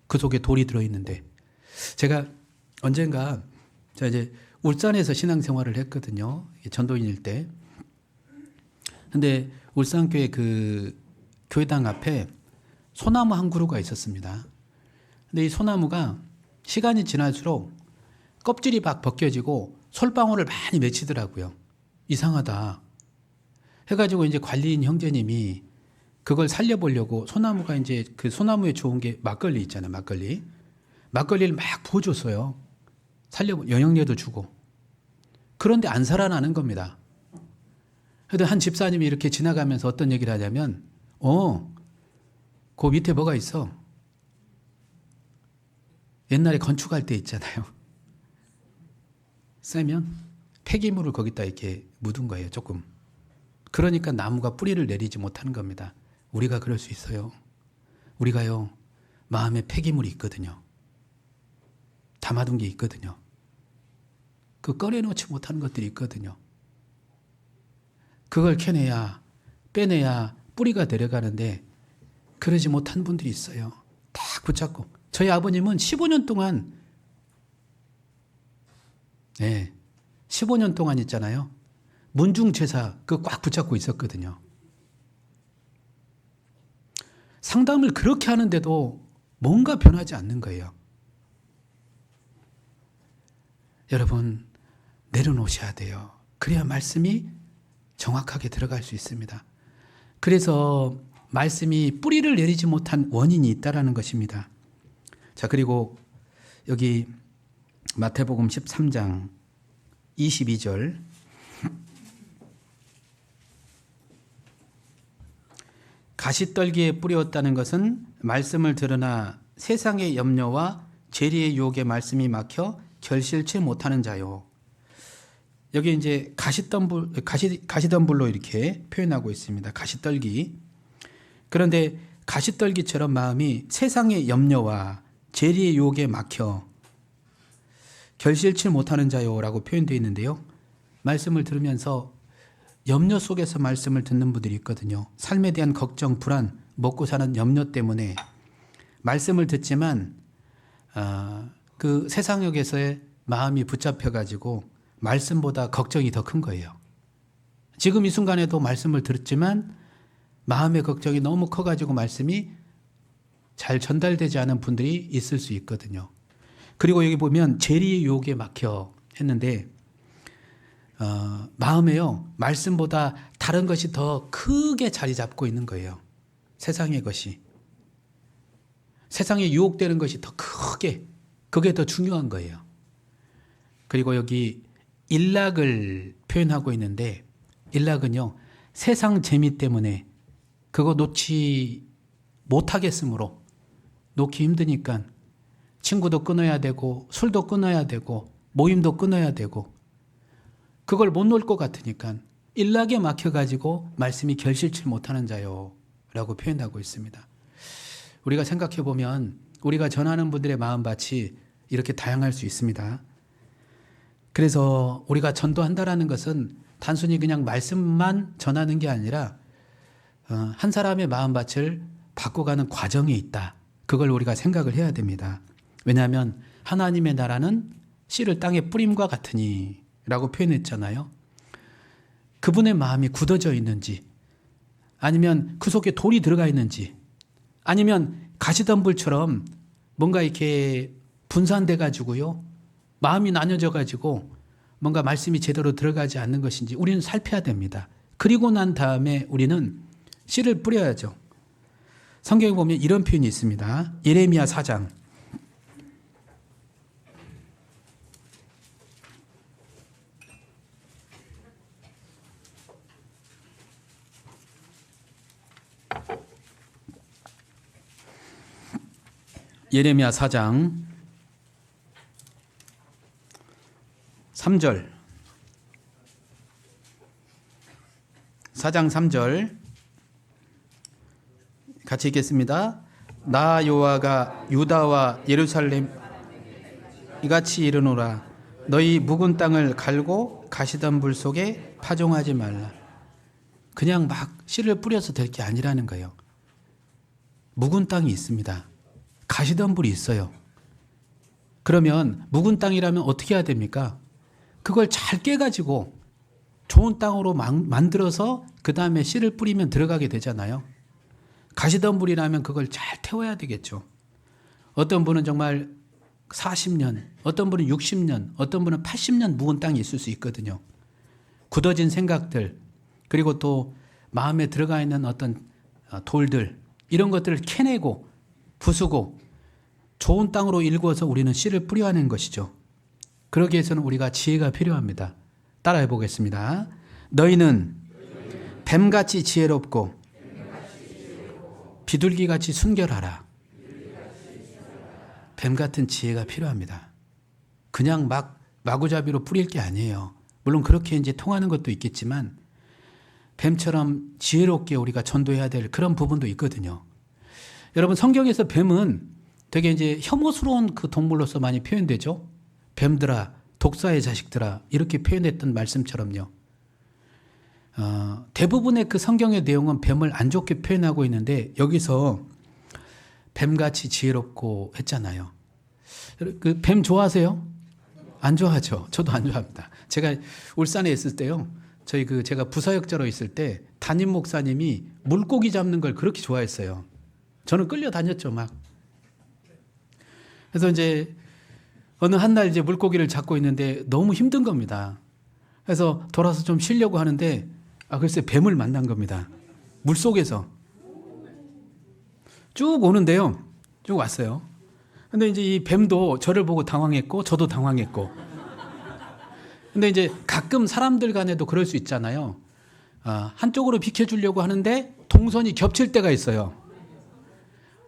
그 속에 돌이 들어있는데 제가 언젠가 제가 이제 울산에서 신앙생활을 했거든요. 전도인일 때. 근데 울산교회 그 교회당 앞에 소나무 한 그루가 있었습니다. 근데 이 소나무가 시간이 지날수록 껍질이 막 벗겨지고 솔방울을 많이 맺히더라고요. 이상하다. 해가지고 이제 관리인 형제님이 그걸 살려보려고 소나무가 이제 그 소나무에 좋은 게 막걸리 있잖아요. 막걸리를 막 부어줬어요. 영양제도 주고. 그런데 안 살아나는 겁니다. 그래도 한 집사님이 이렇게 지나가면서 어떤 얘기를 하냐면, 그 밑에 뭐가 있어? 옛날에 건축할 때 있잖아요. 쎄면 폐기물을 거기다 이렇게 묻은 거예요, 조금. 그러니까 나무가 뿌리를 내리지 못하는 겁니다. 우리가 그럴 수 있어요. 우리가요, 마음에 폐기물이 있거든요. 담아둔 게 있거든요. 그 꺼내놓지 못하는 것들이 있거든요. 그걸 캐내야, 빼내야 뿌리가 내려가는데 그러지 못한 분들이 있어요. 딱 붙잡고. 저희 아버님은 15년 동안 15년 동안 있잖아요. 문중제사 그 꽉 붙잡고 있었거든요. 상담을 그렇게 하는데도 뭔가 변하지 않는 거예요. 여러분 내려놓으셔야 돼요. 그래야 말씀이 정확하게 들어갈 수 있습니다. 그래서 말씀이 뿌리를 내리지 못한 원인이 있다라는 것입니다. 자, 그리고 여기 마태복음 13장 22절 가시떨기에 뿌렸다는 것은 말씀을 들으나 세상의 염려와 죄리의 유혹에 말씀이 막혀 결실치 못하는 자요. 여기 이제 가시덤불로 이렇게 표현하고 있습니다. 가시떨기. 그런데 가시떨기처럼 마음이 세상의 염려와 재리의 유혹에 막혀 결실치 못하는 자요라고 표현되어 있는데요. 말씀을 들으면서 염려 속에서 말씀을 듣는 분들이 있거든요. 삶에 대한 걱정, 불안, 먹고 사는 염려 때문에 말씀을 듣지만 그 세상역에서의 마음이 붙잡혀가지고 말씀보다 걱정이 더 큰 거예요. 지금 이 순간에도 말씀을 들었지만 마음의 걱정이 너무 커가지고 말씀이 잘 전달되지 않은 분들이 있을 수 있거든요. 그리고 여기 보면 재리의 유혹에 막혀 했는데 마음에요, 말씀보다 다른 것이 더 크게 자리 잡고 있는 거예요. 세상의 것이. 세상에 유혹되는 것이 더 크게, 그게 더 중요한 거예요. 그리고 여기 일락을 표현하고 있는데, 일락은요, 세상 재미 때문에 그거 놓지 못하겠으므로, 놓기 힘드니까 친구도 끊어야 되고 술도 끊어야 되고 모임도 끊어야 되고 그걸 못 놓을 것 같으니까 일락에 막혀가지고 말씀이 결실치 못하는 자요 라고 표현하고 있습니다. 우리가 생각해 보면 우리가 전하는 분들의 마음밭이 이렇게 다양할 수 있습니다. 그래서 우리가 전도한다라는 것은 단순히 그냥 말씀만 전하는 게 아니라 한 사람의 마음밭을 바꿔가는 과정이 있다. 그걸 우리가 생각을 해야 됩니다. 왜냐하면 하나님의 나라는 씨를 땅에 뿌림과 같으니 라고 표현했잖아요. 그분의 마음이 굳어져 있는지, 아니면 그 속에 돌이 들어가 있는지, 아니면 가시덤불처럼 뭔가 이렇게 분산돼 가지고요, 마음이 나뉘어져 가지고 뭔가 말씀이 제대로 들어가지 않는 것인지 우리는 살펴야 됩니다. 그리고 난 다음에 우리는 씨를 뿌려야죠. 성경에 보면 이런 표현이 있습니다. 예레미야 4장. 예레미야 4장 3절. 4장 3절 같이 읽겠습니다. 나 여호와가 유다와 예루살렘 이같이 이르노라. 너희 묵은 땅을 갈고 가시덤불 속에 파종하지 말라. 그냥 막 씨를 뿌려서 될 게 아니라는 거예요. 묵은 땅이 있습니다. 가시덤불이 있어요. 그러면 묵은 땅이라면 어떻게 해야 됩니까? 그걸 잘 깨가지고 좋은 땅으로 만들어서 그 다음에 씨를 뿌리면 들어가게 되잖아요. 가시덤불이라면 그걸 잘 태워야 되겠죠. 어떤 분은 정말 40년, 어떤 분은 60년, 어떤 분은 80년 묵은 땅이 있을 수 있거든요. 굳어진 생각들, 그리고 또 마음에 들어가 있는 어떤 돌들, 이런 것들을 캐내고 부수고 좋은 땅으로 일구어서 우리는 씨를 뿌려야 하는 것이죠. 그러기 위해서는 우리가 지혜가 필요합니다. 따라해 보겠습니다. 너희는 뱀같이 지혜롭고 비둘기같이 순결하라. 뱀 같은 지혜가 필요합니다. 그냥 마구잡이로 뿌릴 게 아니에요. 물론 그렇게 이제 통하는 것도 있겠지만 뱀처럼 지혜롭게 우리가 전도해야 될 그런 부분도 있거든요. 여러분, 성경에서 뱀은 되게 이제 혐오스러운 그 동물로서 많이 표현되죠. 뱀들아, 독사의 자식들아, 이렇게 표현했던 말씀처럼요. 대부분의 그 성경의 내용은 뱀을 안 좋게 표현하고 있는데 여기서 뱀같이 지혜롭고 했잖아요. 그 뱀 좋아하세요? 안 좋아하죠. 저도 안 좋아합니다. 제가 울산에 있을 때요, 제가 부사역자로 있을 때 담임 목사님이 물고기 잡는 걸 그렇게 좋아했어요. 저는 끌려다녔죠, 막. 그래서 이제 어느 한 날 이제 물고기를 잡고 있는데 너무 힘든 겁니다. 그래서 돌아서 좀 쉬려고 하는데 글쎄 뱀을 만난 겁니다. 물속에서 쭉 오는데요. 쭉 왔어요. 근데 이제 이 뱀도 저를 보고 당황했고 저도 당황했고. 근데 이제 가끔 사람들 간에도 그럴 수 있잖아요. 한쪽으로 비켜주려고 하는데 동선이 겹칠 때가 있어요.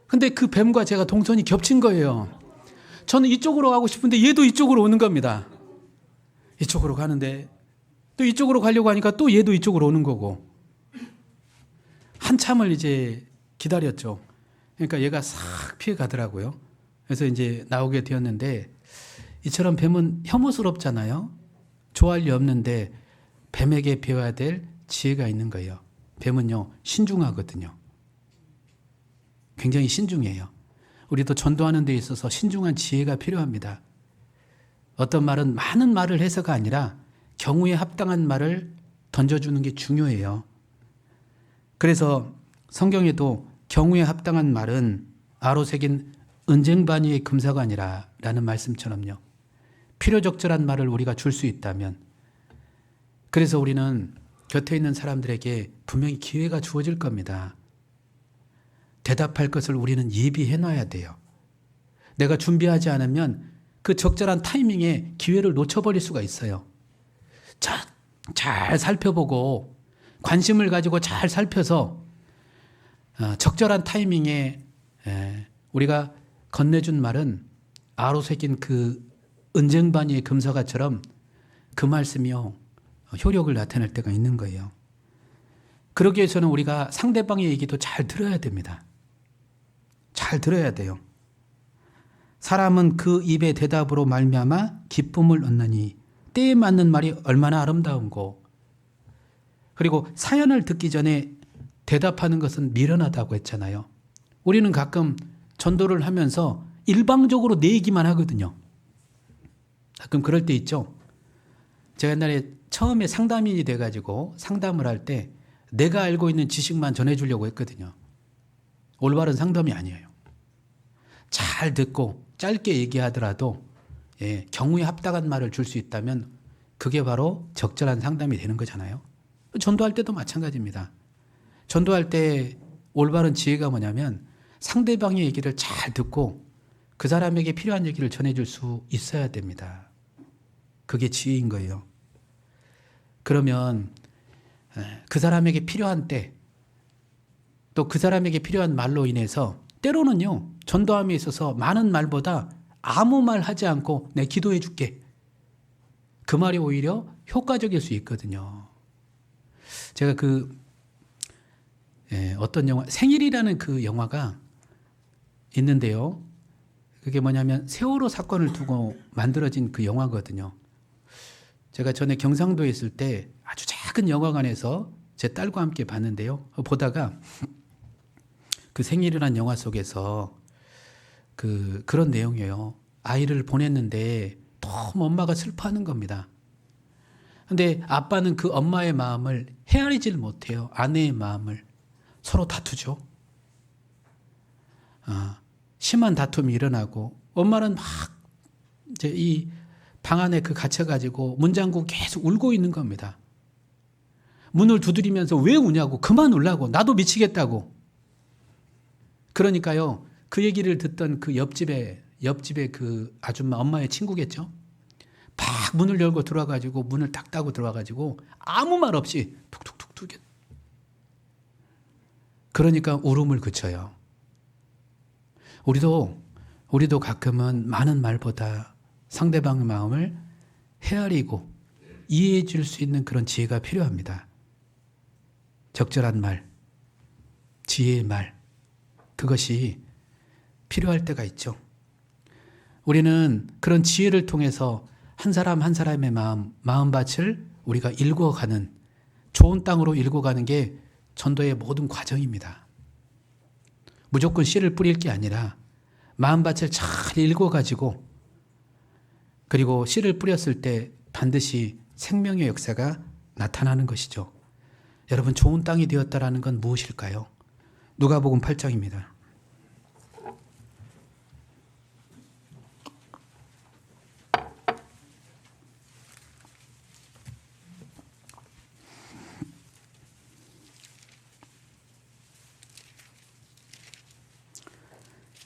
근데 그 뱀과 제가 동선이 겹친 거예요. 저는 이쪽으로 가고 싶은데 얘도 이쪽으로 오는 겁니다. 이쪽으로 가는데 또 이쪽으로 가려고 하니까 또 얘도 이쪽으로 오는 거고. 한참을 이제 기다렸죠. 그러니까 얘가 싹 피해 가더라고요. 그래서 이제 나오게 되었는데, 이처럼 뱀은 혐오스럽잖아요. 좋아할 리 없는데 뱀에게 배워야 될 지혜가 있는 거예요. 뱀은요, 신중하거든요. 굉장히 신중해요. 우리도 전도하는 데 있어서 신중한 지혜가 필요합니다. 어떤 말은 많은 말을 해서가 아니라 경우에 합당한 말을 던져주는 게 중요해요. 그래서 성경에도 경우에 합당한 말은 아로 새긴 은쟁반위의 금사가 아니라 라는 말씀처럼요. 필요적절한 말을 우리가 줄 수 있다면, 그래서 우리는 곁에 있는 사람들에게 분명히 기회가 주어질 겁니다. 대답할 것을 우리는 예비해 놔야 돼요. 내가 준비하지 않으면 그 적절한 타이밍에 기회를 놓쳐버릴 수가 있어요. 잘 살펴보고 관심을 가지고 잘 살펴서 적절한 타이밍에 우리가 건네준 말은 아로 새긴 그 은쟁반위의 금서가처럼 그 말씀이요, 효력을 나타낼 때가 있는 거예요. 그러기 위해서는 우리가 상대방의 얘기도 잘 들어야 됩니다. 잘 들어야 돼요. 사람은 그 입의 대답으로 말미암아 기쁨을 얻나니 때에 맞는 말이 얼마나 아름다운고. 그리고 사연을 듣기 전에 대답하는 것은 미련하다고 했잖아요. 우리는 가끔 전도를 하면서 일방적으로 내 얘기만 하거든요. 가끔 그럴 때 있죠. 제가 옛날에 처음에 상담인이 돼가지고 상담을 할 때 내가 알고 있는 지식만 전해주려고 했거든요. 올바른 상담이 아니에요. 잘 듣고 짧게 얘기하더라도 경우에 합당한 말을 줄 수 있다면 그게 바로 적절한 상담이 되는 거잖아요. 전도할 때도 마찬가지입니다. 전도할 때 올바른 지혜가 뭐냐면 상대방의 얘기를 잘 듣고 그 사람에게 필요한 얘기를 전해줄 수 있어야 됩니다. 그게 지혜인 거예요. 그러면 그 사람에게 필요한 때, 또 그 사람에게 필요한 말로 인해서 때로는요, 전도함에 있어서 많은 말보다 아무 말 하지 않고 내 기도해 줄게, 그 말이 오히려 효과적일 수 있거든요. 제가 어떤 영화, 생일이라는 그 영화가 있는데요. 그게 뭐냐면 세월호 사건을 두고 만들어진 그 영화거든요. 제가 전에 경상도에 있을 때 아주 작은 영화관에서 제 딸과 함께 봤는데요. 보다가 그 생일이라는 영화 속에서 그런 내용이에요. 아이를 보냈는데 너무 엄마가 슬퍼하는 겁니다. 근데 아빠는 그 엄마의 마음을 헤아리질 못해요. 아내의 마음을. 서로 다투죠. 심한 다툼이 일어나고 엄마는 막 이제 이 방 안에 갇혀가지고 문 잠그고 계속 울고 있는 겁니다. 문을 두드리면서 왜 우냐고, 그만 울라고, 나도 미치겠다고. 그러니까요, 그 얘기를 듣던 그 옆집에 그 아줌마, 엄마의 친구겠죠. 막 문을 열고 들어와가지고 문을 딱 닫고 들어와가지고 아무 말 없이 툭툭툭툭. 그러니까 울음을 그쳐요. 우리도 가끔은 많은 말보다 상대방의 마음을 헤아리고 이해해 줄 수 있는 그런 지혜가 필요합니다. 적절한 말, 지혜의 말, 그것이 필요할 때가 있죠. 우리는 그런 지혜를 통해서 한 사람 한 사람의 마음밭을 우리가 일궈가는, 좋은 땅으로 일궈가는 게 전도의 모든 과정입니다. 무조건 씨를 뿌릴 게 아니라 마음밭을 잘 일궈가지고, 그리고 씨를 뿌렸을 때 반드시 생명의 역사가 나타나는 것이죠. 여러분, 좋은 땅이 되었다라는 건 무엇일까요? 누가복음 8장입니다.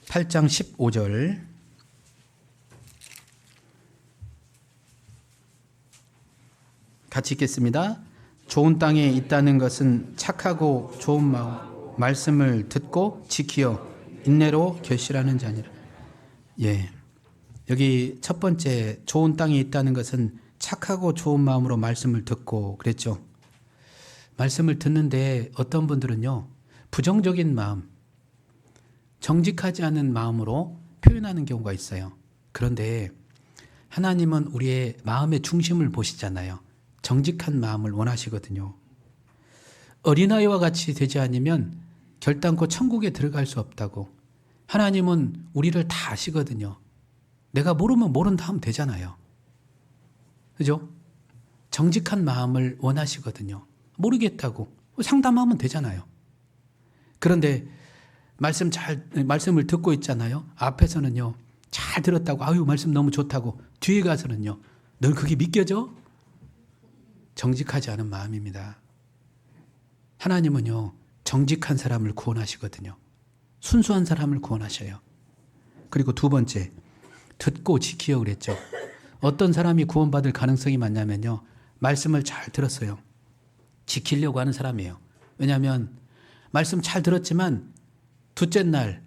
(8장) 15절. 같이 읽겠습니다. 좋은 땅에 있다는 것은 착하고 좋은 마음, 말씀을 듣고 지키어 인내로 결실하는 자니라. 여기 첫 번째, 좋은 땅에 있다는 것은 착하고 좋은 마음으로 말씀을 듣고 그랬죠. 말씀을 듣는데 어떤 분들은요, 부정적인 마음, 정직하지 않은 마음으로 표현하는 경우가 있어요. 그런데 하나님은 우리의 마음의 중심을 보시잖아요. 정직한 마음을 원하시거든요. 어린아이와 같이 되지 않으면 결단코 천국에 들어갈 수 없다고. 하나님은 우리를 다 아시거든요. 내가 모르면 모른다 하면 되잖아요. 그죠? 정직한 마음을 원하시거든요. 모르겠다고 상담하면 되잖아요. 그런데 말씀을 듣고 있잖아요. 앞에서는요, 잘 들었다고, 아유, 말씀 너무 좋다고. 뒤에 가서는요, 널 그게 믿겨져? 정직하지 않은 마음입니다. 하나님은요, 정직한 사람을 구원하시거든요. 순수한 사람을 구원하셔요. 그리고 두 번째, 듣고 지키어 그랬죠. 어떤 사람이 구원받을 가능성이 많냐면요, 말씀을 잘 들었어요. 지키려고 하는 사람이에요. 왜냐하면 말씀 잘 들었지만 둘째 날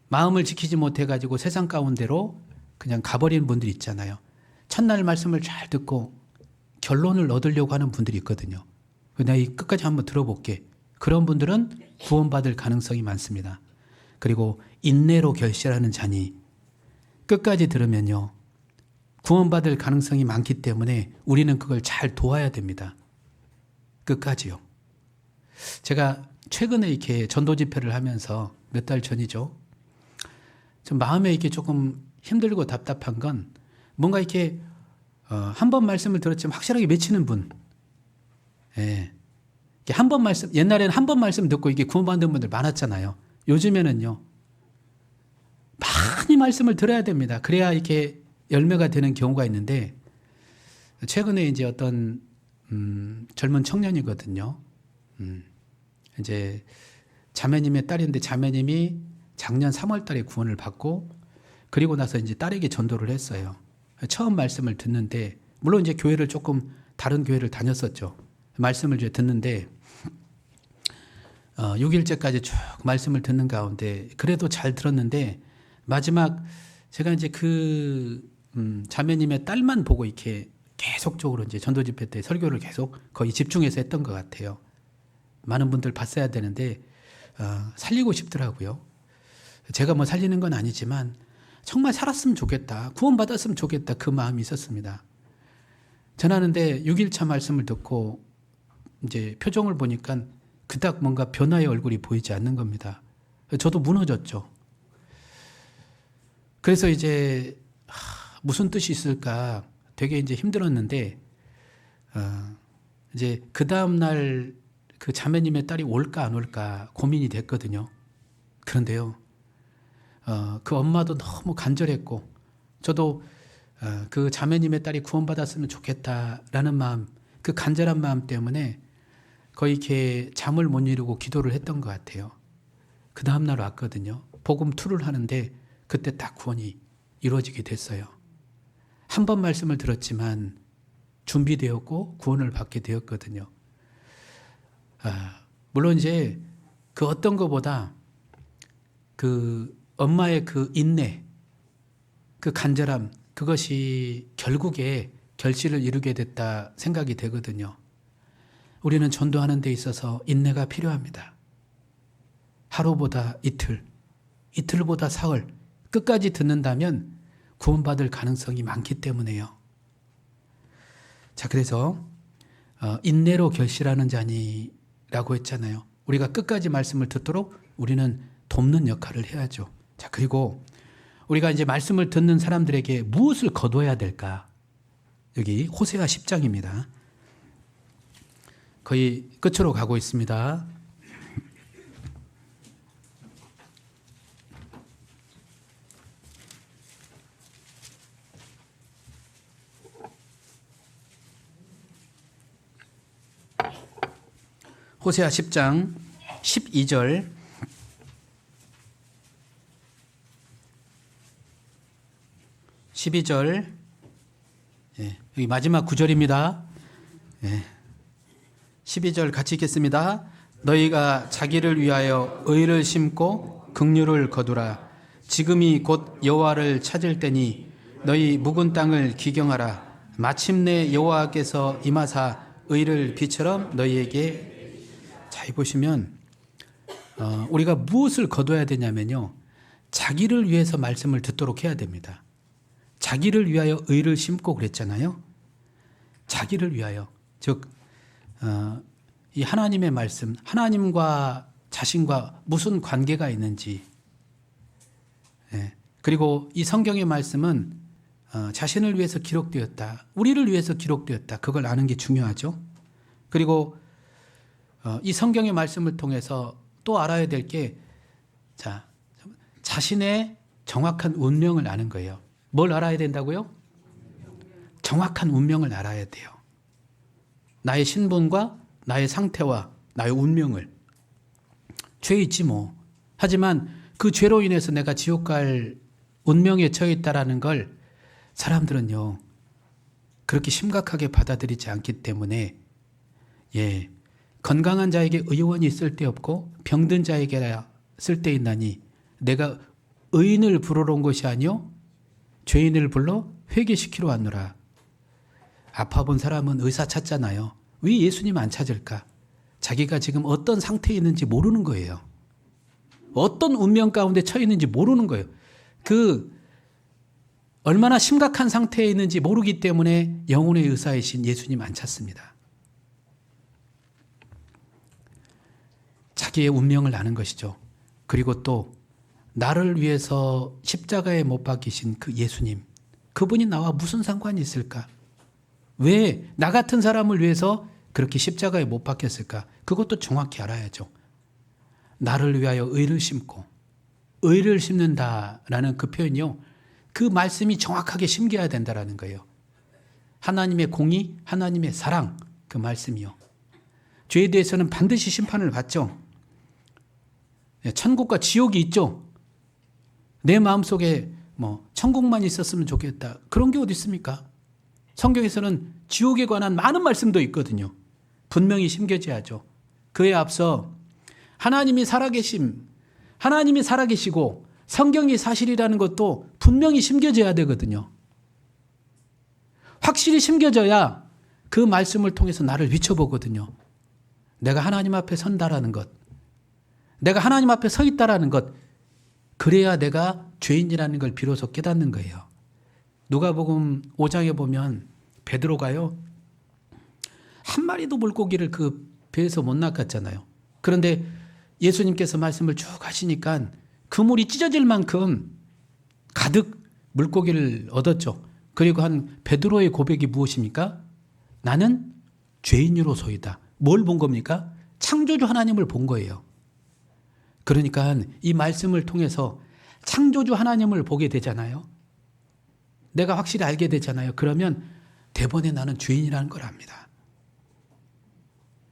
마음을 지키지 못해가지고 세상 가운데로 그냥 가버리는 분들이 있잖아요. 첫날 말씀을 잘 듣고 결론을 얻으려고 하는 분들이 있거든요. 내가 이 끝까지 한번 들어볼게. 그런 분들은 구원받을 가능성이 많습니다. 그리고 인내로 결실하는 자니 끝까지 들으면요, 구원받을 가능성이 많기 때문에 우리는 그걸 잘 도와야 됩니다. 끝까지요. 제가 최근에 이렇게 전도 집회를 하면서 몇 달 전이죠. 좀 마음에 이렇게 조금 힘들고 답답한 건 뭔가 이렇게 한 번 말씀을 들었지만 확실하게 맺히는 분. 한 번 말씀, 옛날에는 한 번 말씀 듣고 이게 구원받는 분들 많았잖아요. 요즘에는요, 많이 말씀을 들어야 됩니다. 그래야 이렇게 열매가 되는 경우가 있는데, 최근에 이제 어떤 젊은 청년이거든요. 이제 자매님의 딸인데 자매님이 작년 3월 달에 구원을 받고, 그리고 나서 이제 딸에게 전도를 했어요. 처음 말씀을 듣는데, 물론 이제 교회를 조금 다른 교회를 다녔었죠. 말씀을 이제 듣는데 6일째까지 쭉 말씀을 듣는 가운데 그래도 잘 들었는데, 마지막 제가 이제 그 자매님의 딸만 보고 이렇게 계속적으로 이제 전도 집회 때 설교를 계속 거의 집중해서 했던 것 같아요. 많은 분들 봤어야 되는데 살리고 싶더라고요. 제가 뭐 살리는 건 아니지만 정말 살았으면 좋겠다, 구원받았으면 좋겠다, 그 마음이 있었습니다. 전하는데 6일차 말씀을 듣고 이제 표정을 보니까 그닥 뭔가 변화의 얼굴이 보이지 않는 겁니다. 저도 무너졌죠. 그래서 이제 무슨 뜻이 있을까 되게 이제 힘들었는데, 이제 그 다음날 그 자매님의 딸이 올까 안 올까 고민이 됐거든요. 그런데요, 그 엄마도 너무 간절했고, 저도 그 자매님의 딸이 구원받았으면 좋겠다라는 마음, 그 간절한 마음 때문에 거의 이렇게 잠을 못 이루고 기도를 했던 것 같아요. 그 다음날 왔거든요. 복음 투를 하는데 그때 딱 구원이 이루어지게 됐어요. 한 번 말씀을 들었지만 준비되었고 구원을 받게 되었거든요. 물론 이제 그 어떤 것보다 그 엄마의 그 인내, 그 간절함, 그것이 결국에 결실을 이루게 됐다 생각이 되거든요. 우리는 전도하는 데 있어서 인내가 필요합니다. 하루보다 이틀, 이틀보다 사흘, 끝까지 듣는다면 구원받을 가능성이 많기 때문에요. 자, 그래서 인내로 결실하는 자니라고 했잖아요. 우리가 끝까지 말씀을 듣도록 우리는 돕는 역할을 해야죠. 자, 그리고 우리가 이제 말씀을 듣는 사람들에게 무엇을 거둬야 될까? 여기 호세아 10장입니다. 거의 끝으로 가고 있습니다. 호세아 10장 12절 12절, 여기 마지막 구절입니다. 12절 같이 읽겠습니다. 너희가 자기를 위하여 의를 심고 긍휼을 거두라. 지금이 곧 여호와를 찾을 때니 너희 묵은 땅을 기경하라. 마침내 여호와께서 임하사 의를 비처럼 너희에게. 자, 보시면 우리가 무엇을 거둬야 되냐면요. 자기를 위해서 말씀을 듣도록 해야 됩니다. 자기를 위하여 의를 심고 그랬잖아요. 자기를 위하여. 즉, 이 하나님의 말씀, 하나님과 자신과 무슨 관계가 있는지, 그리고 이 성경의 말씀은 자신을 위해서 기록되었다. 우리를 위해서 기록되었다. 그걸 아는 게 중요하죠. 그리고 이 성경의 말씀을 통해서 또 알아야 될 게 자신의 정확한 운명을 아는 거예요. 뭘 알아야 된다고요? 정확한 운명을 알아야 돼요. 나의 신분과 나의 상태와 나의 운명을. 죄 있지 뭐. 하지만 그 죄로 인해서 내가 지옥 갈 운명에 처해 있다라는 걸 사람들은요, 그렇게 심각하게 받아들이지 않기 때문에, 건강한 자에게 의원이 쓸데없고 병든 자에게 쓸데있나니 내가 의인을 부르러 온 것이 아니요 죄인을 불러 회개시키러 왔노라. 아파 본 사람은 의사 찾잖아요. 왜 예수님 안 찾을까? 자기가 지금 어떤 상태에 있는지 모르는 거예요. 어떤 운명 가운데 처해 있는지 모르는 거예요. 얼마나 심각한 상태에 있는지 모르기 때문에 영혼의 의사이신 예수님 안 찾습니다. 자기의 운명을 아는 것이죠. 그리고 또 나를 위해서 십자가에 못 박히신 그 예수님, 그분이 나와 무슨 상관이 있을까? 왜 나 같은 사람을 위해서 그렇게 십자가에 못 박혔을까? 그것도 정확히 알아야죠. 나를 위하여 의를 심고, 의를 심는다라는 그 표현이요, 그 말씀이 정확하게 심겨야 된다라는 거예요. 하나님의 공의, 하나님의 사랑, 그 말씀이요. 죄에 대해서는 반드시 심판을 받죠. 천국과 지옥이 있죠. 내 마음속에 천국만 있었으면 좋겠다. 그런 게 어디 있습니까? 성경에서는 지옥에 관한 많은 말씀도 있거든요. 분명히 심겨져야죠. 그에 앞서 하나님이 살아계시고 성경이 사실이라는 것도 분명히 심겨져야 되거든요. 확실히 심겨져야 그 말씀을 통해서 나를 비춰보거든요. 내가 하나님 앞에 선다라는 것, 내가 하나님 앞에 서 있다라는 것, 그래야 내가 죄인이라는 걸 비로소 깨닫는 거예요. 누가복음 5장에 보면 베드로가요, 한 마리도 물고기를 그 배에서 못 낚았잖아요. 그런데 예수님께서 말씀을 쭉 하시니까 그물이 찢어질 만큼 가득 물고기를 얻었죠. 그리고 한 베드로의 고백이 무엇입니까? 나는 죄인으로소이다. 뭘 본 겁니까? 창조주 하나님을 본 거예요. 그러니까 이 말씀을 통해서 창조주 하나님을 보게 되잖아요. 내가 확실히 알게 되잖아요. 그러면 대번에 나는 죄인이라는 걸 압니다.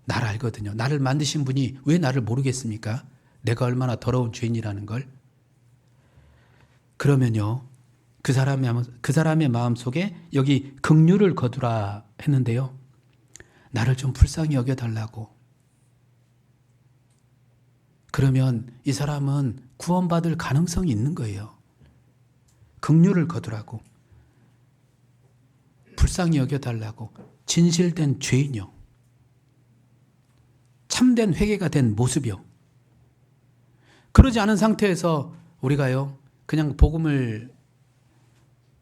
나를 알거든요. 나를 만드신 분이 왜 나를 모르겠습니까? 내가 얼마나 더러운 죄인이라는 걸. 그러면요, 그 사람의 마음속에 여기 긍휼을 거두라 했는데요, 나를 좀 불쌍히 여겨달라고. 그러면 이 사람은 구원받을 가능성이 있는 거예요. 긍휼을 거두라고. 불쌍히 여겨달라고. 진실된 죄인이요. 참된 회개가 된 모습이요. 그러지 않은 상태에서 우리가요, 그냥 복음을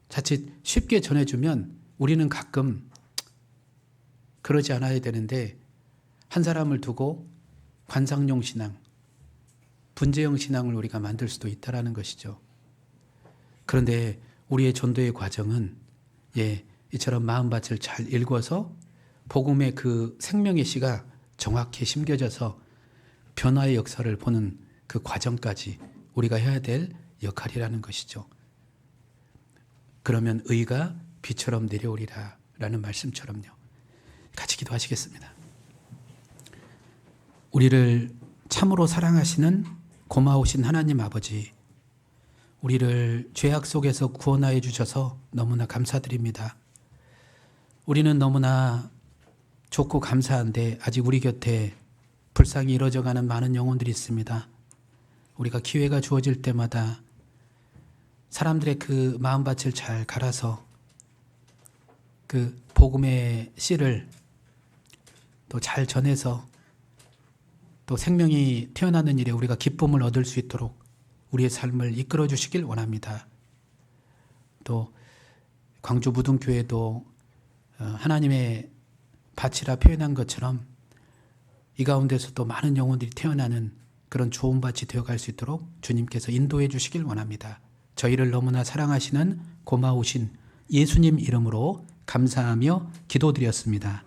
자칫 쉽게 전해주면 우리는 가끔 그러지 않아야 되는데, 한 사람을 두고 관상용 신앙, 분재형 신앙을 우리가 만들 수도 있다라는 것이죠. 그런데 우리의 전도의 과정은 이처럼 마음밭을 잘 읽어서 복음의 그 생명의 씨가 정확히 심겨져서 변화의 역사를 보는 그 과정까지 우리가 해야 될 역할이라는 것이죠. 그러면 의가 비처럼 내려오리라 라는 말씀처럼요. 같이 기도하시겠습니다. 우리를 참으로 사랑하시는 고마우신 하나님 아버지, 우리를 죄악 속에서 구원하여 주셔서 너무나 감사드립니다. 우리는 너무나 좋고 감사한데 아직 우리 곁에 불쌍히 이루어져가는 많은 영혼들이 있습니다. 우리가 기회가 주어질 때마다 사람들의 그 마음밭을 잘 갈아서 그 복음의 씨를 또 잘 전해서 또 생명이 태어나는 일에 우리가 기쁨을 얻을 수 있도록 우리의 삶을 이끌어 주시길 원합니다. 또 광주 무등교회도 하나님의 밭이라 표현한 것처럼 이 가운데서도 많은 영혼들이 태어나는 그런 좋은 밭이 되어갈 수 있도록 주님께서 인도해 주시길 원합니다. 저희를 너무나 사랑하시는 고마우신 예수님 이름으로 감사하며 기도드렸습니다.